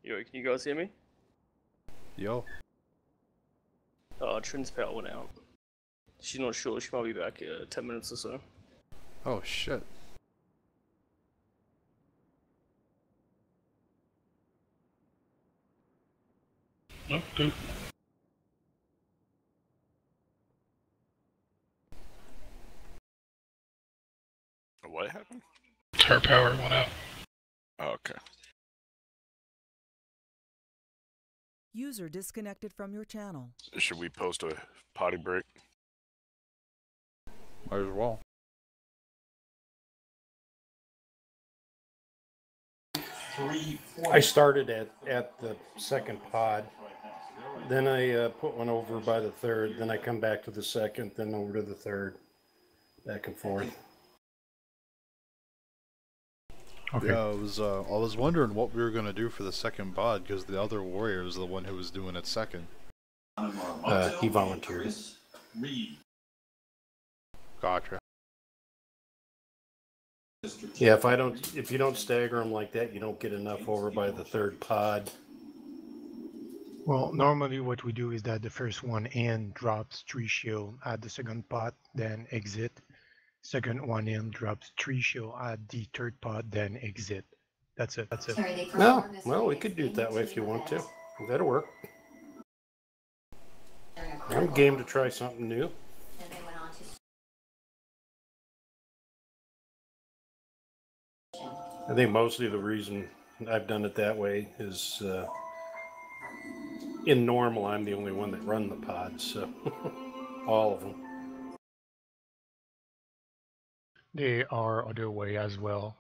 U: Yo, can you guys hear me?
A: Yo.
U: Trin's power went out. She's not sure, she might be back 10 minutes or so.
A: Oh shit.
E: Okay.
D: What happened?
E: Her power went out.
D: Oh, okay.
T: User disconnected from your channel.
D: Should we post a potty break?
A: Might as well.
L: I started at the second pod, then I put one over by the third, then I come back to the second, then over to the third, back and forth.
A: Okay. Yeah, I was wondering what we were gonna do for the second pod because the other warrior is the one who was doing it second.
L: He volunteered.
A: Gotcha.
L: Yeah, if you don't stagger them like that, you don't get enough over by the third pod.
S: Well, normally what we do is that the first one in drops 3 shield at the second pot, then exit. Second one in drops 3 shield at the third pot, then exit. That's it. That's it.
L: No, well, we could do it that way if you want to. That'll work. I'm game to try something new. I think mostly the reason I've done it that way is in normal, I'm the only one that run the pods, so all of them.
S: There are other way as well.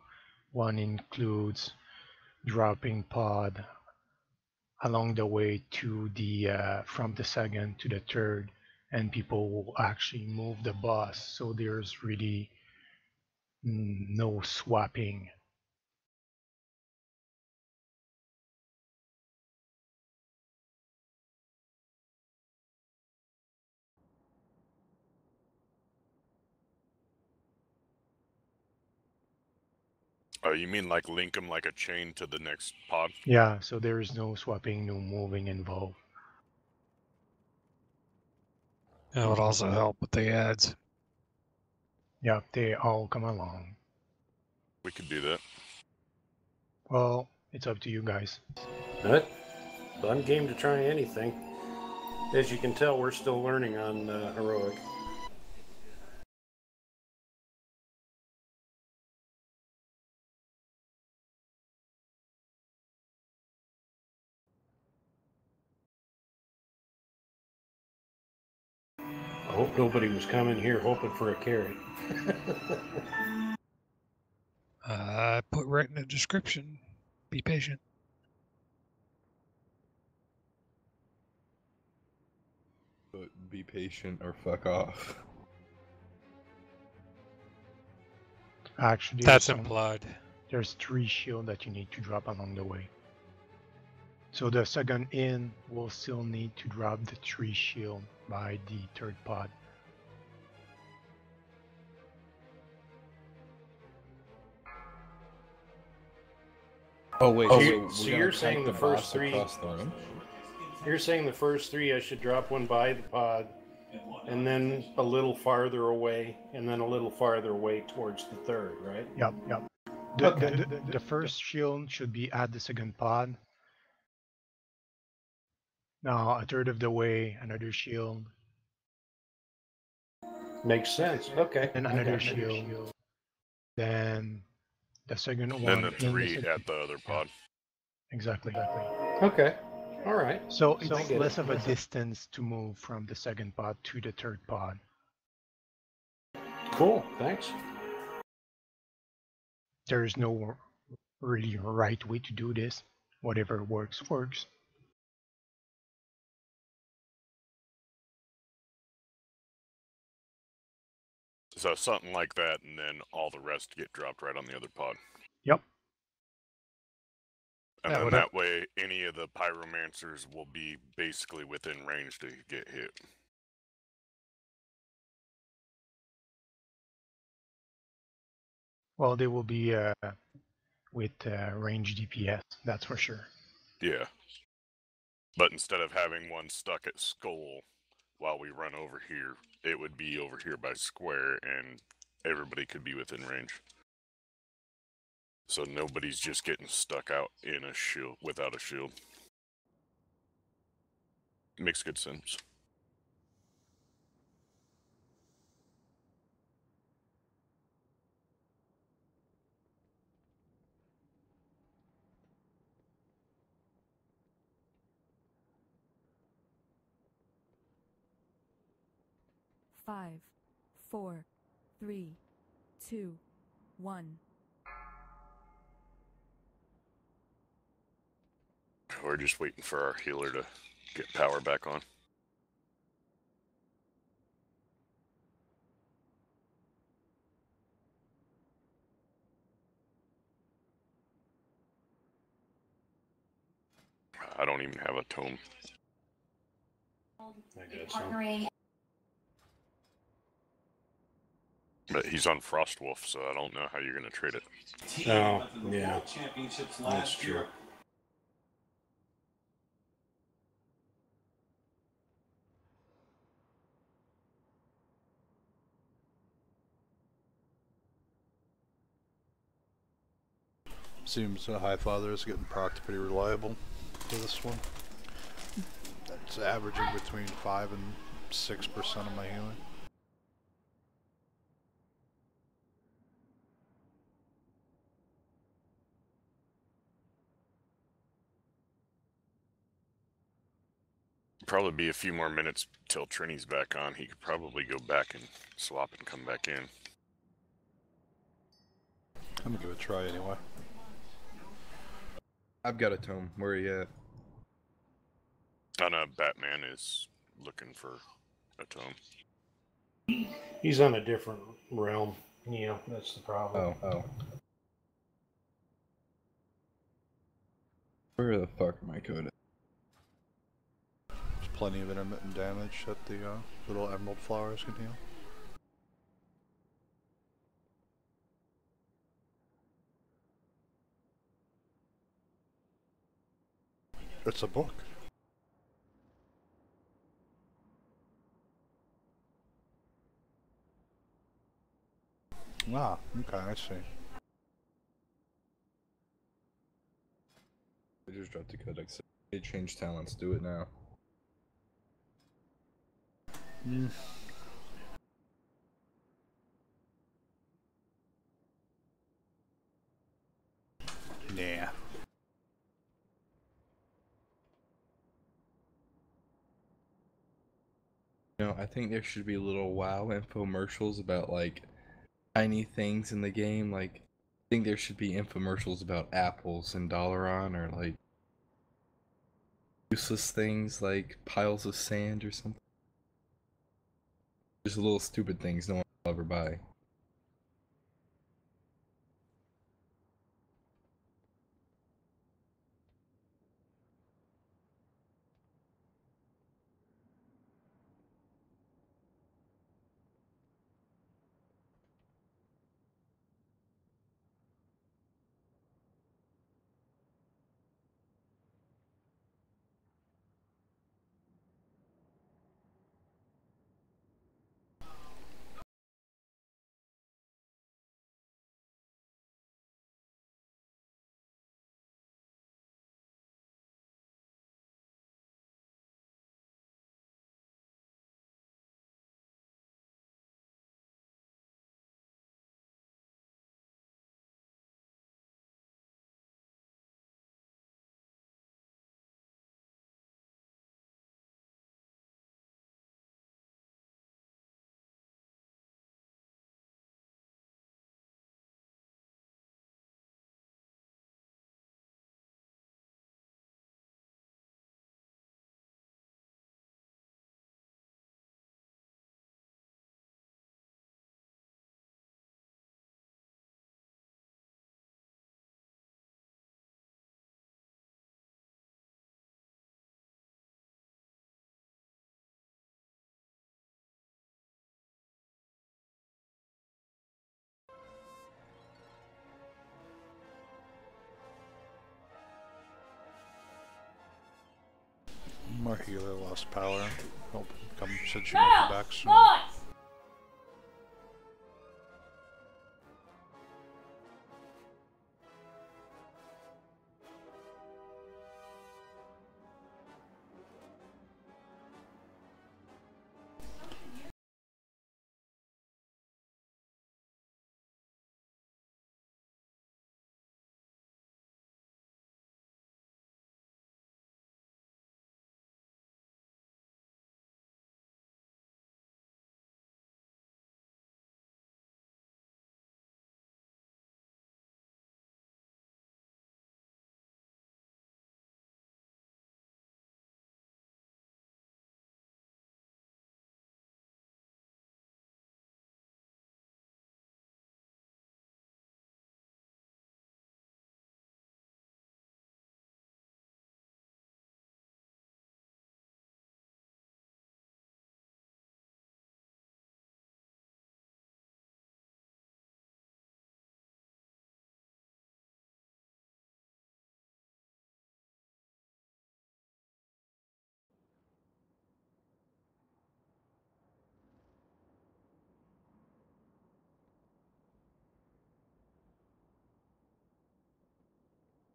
S: One includes dropping pod along the way to the from the second to the third, and people will actually move the boss. So there's really no swapping.
D: Oh, you mean like link them like a chain to the next pod?
S: Yeah, so there is no swapping, no moving involved.
F: That would also help with the ads.
S: Yeah, they all come along.
D: We could do that.
S: Well, it's up to you guys.
L: But I'm game to try anything. As you can tell, we're still learning on Heroic. I hope nobody was coming here hoping for a carry.
F: I put right in the description. Be patient.
R: But be patient or fuck off.
S: Actually,
F: That's implied.
S: There's 3 shield that you need to drop along the way. So the second in will still need to drop the 3 shield by the third pod.
R: Oh wait,
L: so you're saying the first 3? You're saying the first 3 I should drop one by the pod, and then a little farther away, and then a little farther away towards the third, right?
S: Yep, yep. The first shield should be at the second pod. Now a third of the way, another shield.
L: Makes sense. Okay.
S: And another shield. Then the second one.
D: Then the 3 at the other pod.
S: Exactly.
L: Okay. All right.
S: So it's less of a distance to move from the second pod to the third pod.
L: Cool, thanks.
S: There's no really right way to do this. Whatever works, works.
D: So something like that, and then all the rest get dropped right on the other pod.
S: Yep.
D: And
F: Yeah,
D: then
F: whatever.
D: that way, any of the pyromancers will be basically within range to get hit.
S: Well, they will be with range DPS, that's for sure.
D: Yeah. But instead of having one stuck at skull while we run over here, it would be over here by square, and everybody could be within range. So nobody's just getting stuck out in a shield without a shield. Makes good sense.
Q: Five, 4, 3, 2, 1.
D: We're just waiting for our healer to get power back on. I don't even have a tome.
L: I got some.
D: But he's on Frostwolf, so I don't know how you're going to trade it.
L: Oh, yeah. That's true.
A: Seems Highfather is getting procced pretty reliable for this one. It's averaging between 5 and 6% of my healing.
D: Probably be a few more minutes till Trini's back on. He could probably go back and swap and come back in.
A: I'm gonna give it a try anyway.
R: I've got a tome. Where are you at?
D: I know Batman is looking for a tome.
L: He's on a different realm. Yeah, that's the problem.
R: Oh. Where the fuck am I coded?
A: There's plenty of intermittent damage that the little emerald flowers can heal. It's a book. Ah, okay, I see.
R: I just dropped the codex. They changed talents. Do it now.
A: Nah.
R: You know, I think there should be little WoW infomercials about like tiny things in the game. Like, I think there should be infomercials about apples and Dalaran, or like useless things like piles of sand or something. Just little stupid things no one will ever buy.
A: healer lost power. Nope, said she might be back soon.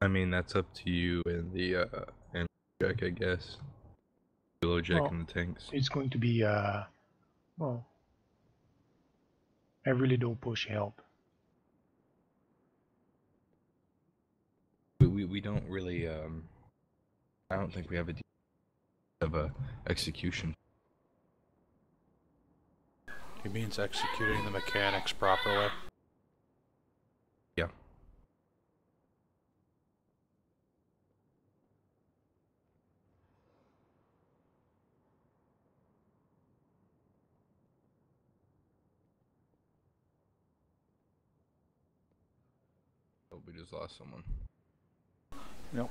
R: I mean, that's up to you and the and Jack, I guess. Below Jack
S: Well,
R: and the tanks.
S: it's going to be well, I really don't push help.
R: We don't really I don't think we have a execution.
A: He means executing the mechanics properly.
R: Yeah. Oh, we just lost someone.
A: Nope.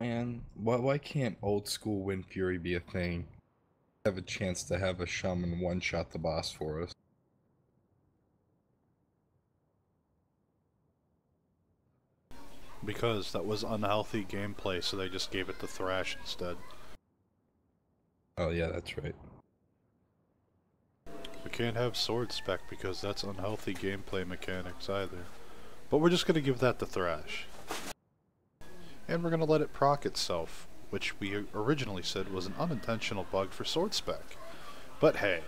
R: Man, why can't old school Wind Fury be a thing? Have a chance to have a shaman one-shot the boss for us.
A: Because that was unhealthy gameplay, so they just gave it to Thrash instead.
R: Oh yeah, that's right.
A: We can't have sword spec because that's unhealthy gameplay mechanics either. But we're just gonna give that to Thrash. And we're gonna let it proc itself, which we originally said was an unintentional bug for sword spec. But hey,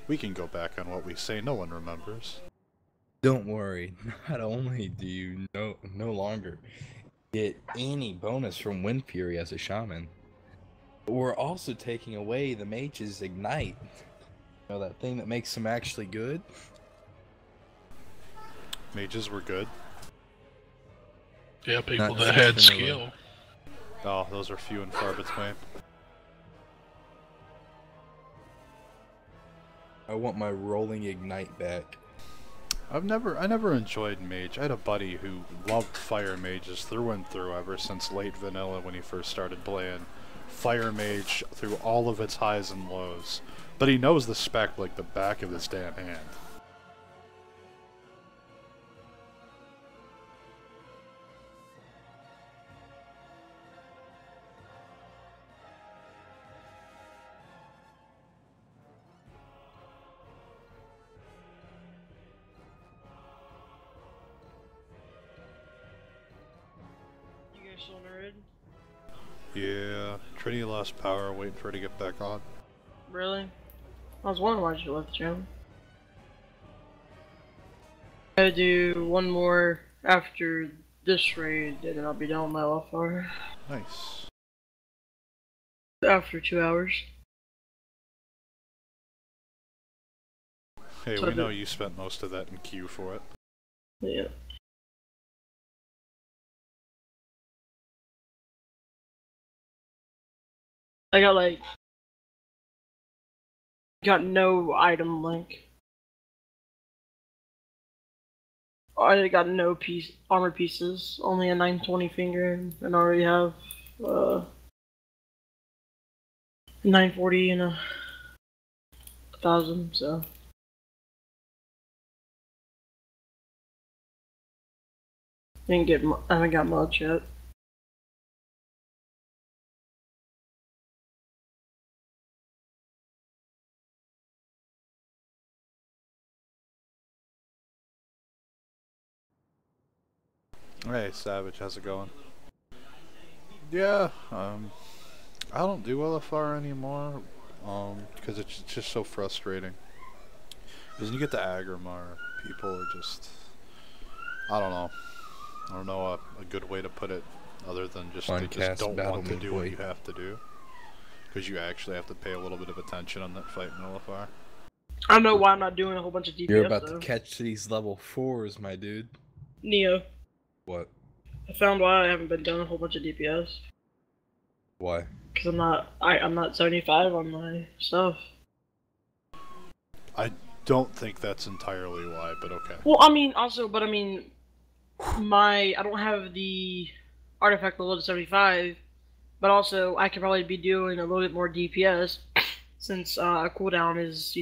A: we can go back on what we say no one remembers.
R: Don't worry, not only do you no longer get any bonus from Wind Fury as a shaman, but we're also taking away the mage's ignite. You know, that thing that makes them actually good?
A: Mages were good.
E: Yeah, people
R: Not
E: that had
R: vanilla.
E: skill.
A: Oh, those are few and far between.
R: I want my rolling ignite back.
A: I never enjoyed mage. I had a buddy who loved fire mages through and through ever since late vanilla when he first started playing fire mage through all of its highs and lows. But he knows the spec like the back of his damn hand.
C: You guys still on the raid?
A: Yeah, Trinity lost power, waiting for her to get back on.
C: Really? I was wondering why you left the channel. Gotta do one more after this raid, and then I'll be done with my LFR.
A: Nice.
C: After 2 hours.
A: Hey,
C: So
A: we know you spent most of that in queue for it.
C: Yeah. I got no item link. I got no armor pieces, only a 920 finger, and I already have 940 and a 1000, so. I haven't got much yet.
A: Hey, Savage, how's it going? Yeah, I don't do LFR anymore, because it's just so frustrating. Because when you get to Agrimar, people are just, I don't know a good way to put it, other than just they just don't want to do what you have to do. Because you actually have to pay a little bit of attention on that fight in LFR.
C: I don't know why I'm not doing a whole bunch of DPS.
R: You're about
C: though.
R: to catch these level 4s, my dude.
C: Neo.
R: What?
C: I found why I haven't been doing a whole bunch of DPS.
R: Why?
C: Because I'm not 75 on my stuff.
A: I don't think that's entirely why, but okay.
C: Well, I mean, I don't have the artifact level to 75, but also I could probably be doing a little bit more DPS since cooldown is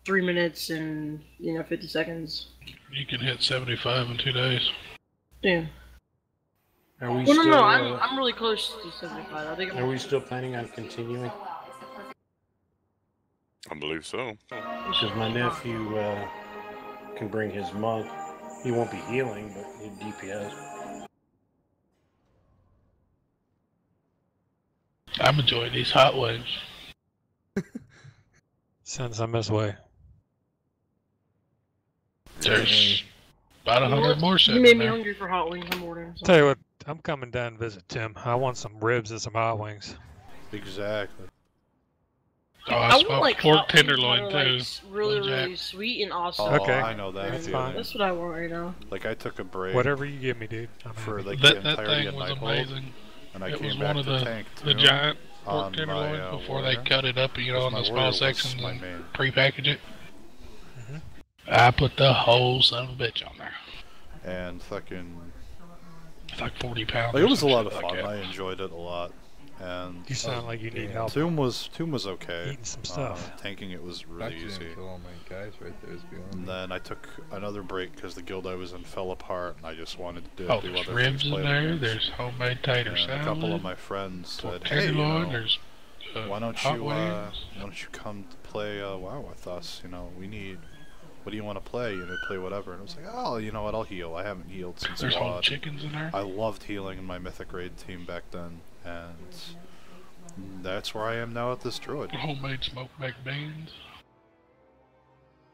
C: 3 minutes and 50 seconds.
E: You can hit 75 in 2 days.
C: Yeah.
L: Are we
C: Well,
L: still?
C: no, I'm really close to 75. I think.
L: Are we still planning on continuing?
D: I believe so.
L: Because my nephew can bring his monk. He won't be healing, but he'll DPS.
E: I'm enjoying these hot wings.
F: Send some this way.
E: There's about 100 more
C: You
E: sitting
C: made me
E: there.
C: hungry for hot wings in the morning. So.
F: Tell you what, I'm coming down to visit Tim. I want some ribs and some hot wings.
A: Exactly.
E: Oh,
C: I
E: I
C: want
E: smoked
C: like
E: pork
C: hot wings
E: tenderloin
C: that are,
E: too.
C: like, really,
E: Jack.
C: really sweet and awesome.
A: Oh,
F: Okay.
A: I know that
F: That's
A: feeling.
F: fine.
C: That's what I want right now.
A: Like I took a break.
F: Whatever you give me, dude.
A: For like
E: That
A: the entirety
E: thing
A: of
E: was
A: Nighthold,
E: amazing.
A: and I
E: It
A: came
E: was
A: back
E: one of
A: to
E: the
A: tank
E: the
A: too,
E: giant pork
A: on
E: tenderloin
A: my,
E: before
A: warrior.
E: they cut it up, on
A: My
E: the
A: warrior
E: small
A: was
E: sections
A: my
E: and
A: main.
E: pre-package it. I put the whole son of a bitch on there.
A: And fucking.
E: It's like 40 pounds.
A: Like,
E: or
A: it was a
E: some
A: lot
E: shit
A: of
E: like
A: fun.
E: that.
A: I enjoyed it a lot. And
F: You sound like you need help.
A: Tomb was okay.
F: Eating some stuff.
A: Tanking it was really
R: Actually
A: easy.
R: didn't kill all my guys right there. Is beyond
A: And
R: me.
A: then I took another break because the guild I was in fell apart, and I just wanted to do
E: Oh,
A: other
E: there's
A: things.
E: ribs in
A: play
E: there.
A: games.
E: There's homemade tater
A: And
E: salad.
A: a couple of my friends
E: pork
A: said, "Hey,
E: tenderloin. There's
A: why don't
E: hot
A: you
E: wings.
A: come play WoW with us? We need. What do you want to play? Play whatever." And I was like, "Oh, you know what? I'll heal. I haven't healed since
E: There's whole
A: WoD."
E: chickens in there.
A: I loved healing in my Mythic Raid team back then, and that's where I am now at this Druid.
E: Homemade smoked baked beans.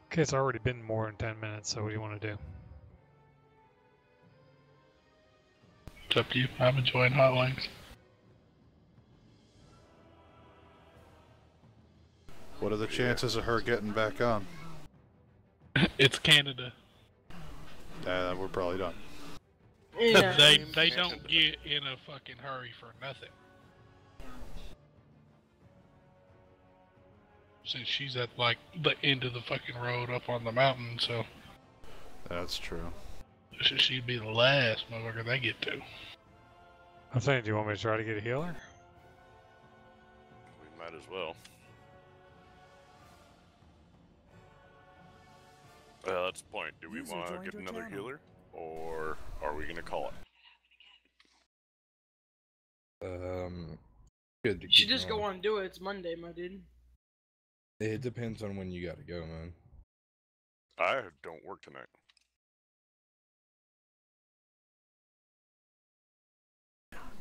F: Okay, it's already been more than 10 minutes, so what do you want to do?
E: It's up to you. I'm enjoying hot wings.
A: What are the chances of her getting back on?
E: It's Canada.
A: We're probably done.
C: Yeah.
E: They don't get in a fucking hurry for nothing. Since she's at like the end of the fucking road up on the mountain, so
A: That's true.
E: She'd be the last motherfucker they get to.
F: I'm saying, do you want me to try to get a healer?
D: We might as well. That's the point. Do we
T: User
D: want to
T: joined
D: get
T: your
D: another
T: channel.
D: healer, or are we gonna call it?
R: Good to
C: You should
R: keep
C: just go
R: going.
C: on and do it. It's Monday, my dude.
R: It depends on when you gotta go, man.
D: I don't work tonight.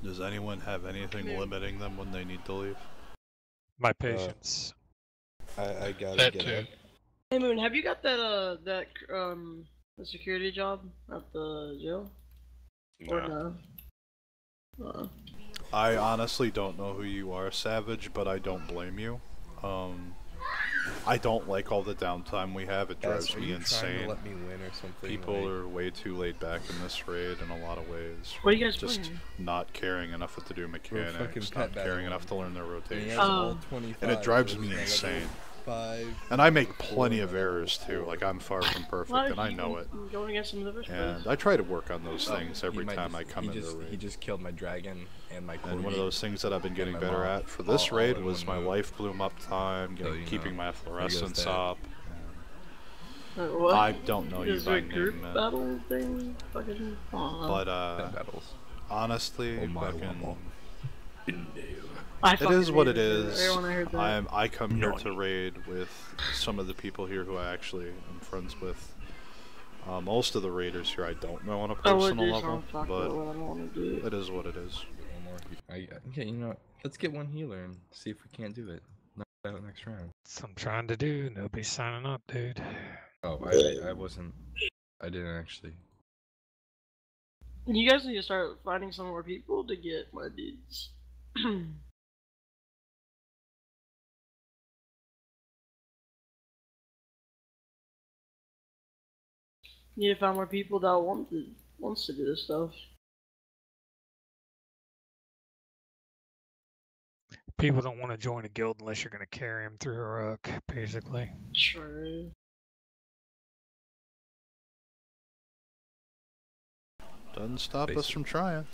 A: Does anyone have anything limiting them when they need to leave?
F: My patience.
R: I gotta
E: That
R: get
E: too.
R: up.
C: Hey Moon, have you got that the security job at the jail? Or
D: No.
C: no?
A: I honestly don't know who you are, Savage, but I don't blame you. I don't like all the downtime we have. It drives
R: Are
A: me
R: you
A: insane.
R: trying to let me win or something?
A: People
R: like...
A: are way too laid back in this raid in a lot of ways.
C: What are you guys
A: just
C: playing?
A: not caring enough to do mechanics, not caring enough to learn their rotation. And it drives me insane. And I make plenty of errors too. Like, I'm far from perfect, and I know it.
C: Going against some of the
A: And I try to work on those things every time I come into the raid.
R: He just killed my dragon and my
A: And one of those things that I've been getting better at for this raid was my life bloom up time, keeping my fluorescence up.
C: What?
A: I don't know you
C: Is
A: by
C: there a group
A: name, man.
C: battle thing? Fucking.
A: But honestly, fucking. It is what it is. I come here to raid with some of the people here who I actually am friends with. Most of the raiders here I don't know on a personal level, but it is what it is.
R: Okay, you know what? Let's get one healer and see if we can't do it. Knock it out next round.
F: That's what I'm trying to do. Nobody's signing up, dude.
R: Oh, I wasn't. I didn't actually.
C: You guys need to start finding some more people to get my dudes. You need to find more people that wants to do this stuff.
F: People don't want to join a guild unless you're going to carry them through Heroic, basically.
C: True.
A: Doesn't stop us from trying.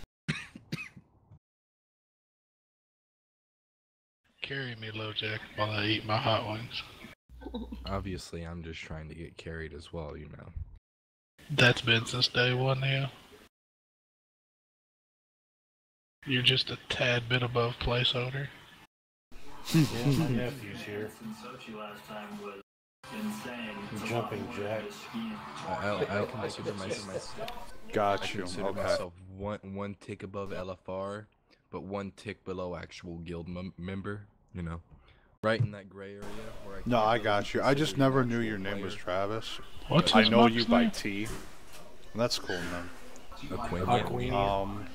E: Carry me, LoJack, while I eat my hot wings.
R: Obviously, I'm just trying to get carried as well, you know.
E: That's been since day one now. You're just a tad bit above placeholder.
L: Yeah, my nephew's here. Jumping jack.
R: I consider myself.
A: Got you.
R: I consider myself one tick above LFR, but one tick below actual guild member. You know, right in that gray area where I.
A: No, I got you. I just never knew your name was Travis.
E: What's
A: I
E: his
A: know
E: box
A: you by
E: name?
A: T. That's cool, man.
L: Aquino.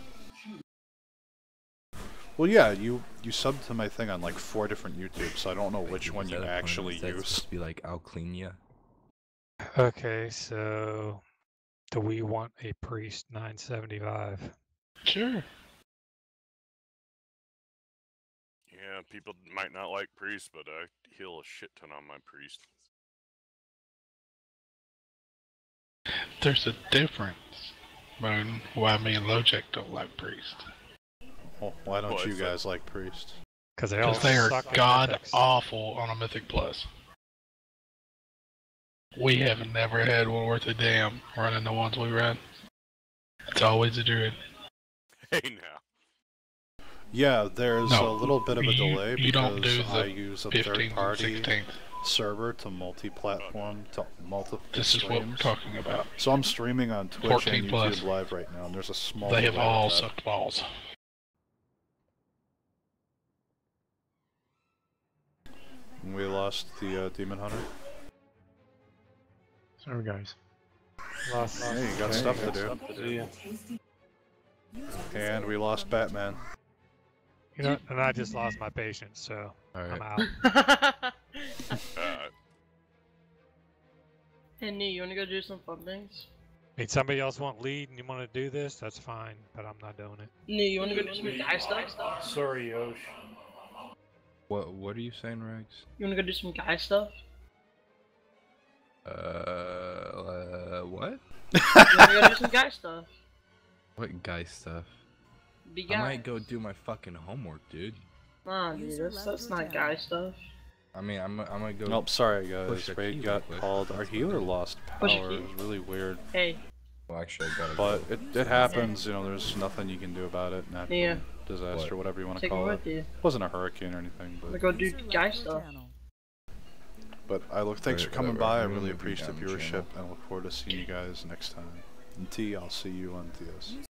A: Well, yeah, you subbed to my thing on like 4 different YouTubes, so I don't know which one you actually use.
R: Be like, I'll clean ya.
F: Okay, so do we want a priest 975?
E: Sure.
D: Yeah, people might not like priests, but I heal a shit ton on my priest.
E: There's a difference, Moon, why me and LoJack don't like priest.
A: Well, why don't you guys like priest?
F: Because they
E: are god awful on a Mythic Plus. We have never had one worth a damn running the ones we run. It's always a druid.
D: Hey now.
A: Yeah, there's
E: No,
A: a little bit of a delay
E: you don't
A: because
E: do the
A: I use a
E: 15th and
A: third-party
E: 16th.
A: server to multi-platform, to multiple
E: This is what we're
A: streams.
E: talking about.
A: So I'm streaming on Twitch
E: 14
A: and YouTube
E: plus.
A: Live right now, and there's a small
E: They have
A: delay
E: all
A: with that.
E: sucked balls.
A: We lost the Demon Hunter.
S: Sorry, guys.
A: Hey, you got stuff to do. And we lost Batman.
F: You know, and I just lost my patience, so I'm out.
C: Hey, Nee, you wanna go do some fun things?
F: If somebody else want lead and you want to do this, that's fine, but I'm not doing it.
C: Nee, you wanna go do some guy stuff?
L: Sorry, Yosh.
R: What are you saying, Rex?
C: You wanna go do some guy stuff?
R: What?
C: You gotta do some guy stuff.
R: What guy stuff?
C: Be
R: I
C: guy.
R: might go do my fucking homework, dude.
C: Nah, dude, that's not guy stuff.
R: I mean, I'm gonna go.
A: Nope, sorry
R: push
A: guys.
R: a
A: Raid
R: key
A: got
R: real quick.
A: called. Our healer lost
C: Push a
A: power.
C: key.
A: It was really weird.
C: Hey.
R: Well, actually, I gotta
A: But
R: go.
A: it happens, you know, there's nothing you can do about it. Natural
C: Yeah.
A: disaster,
R: What?
A: whatever you want to
C: Take it
A: call it.
C: with you.
A: It wasn't a hurricane or anything,
C: I'm
A: but...
C: gonna go do guy stuff.
A: But thanks for
R: Right,
A: coming
R: whatever.
A: by. I
R: I'm
A: really
R: gonna be
A: appreciate the
R: down the
A: viewership
R: channel.
A: and I look forward to seeing you guys next time. And T, I'll see you on TS.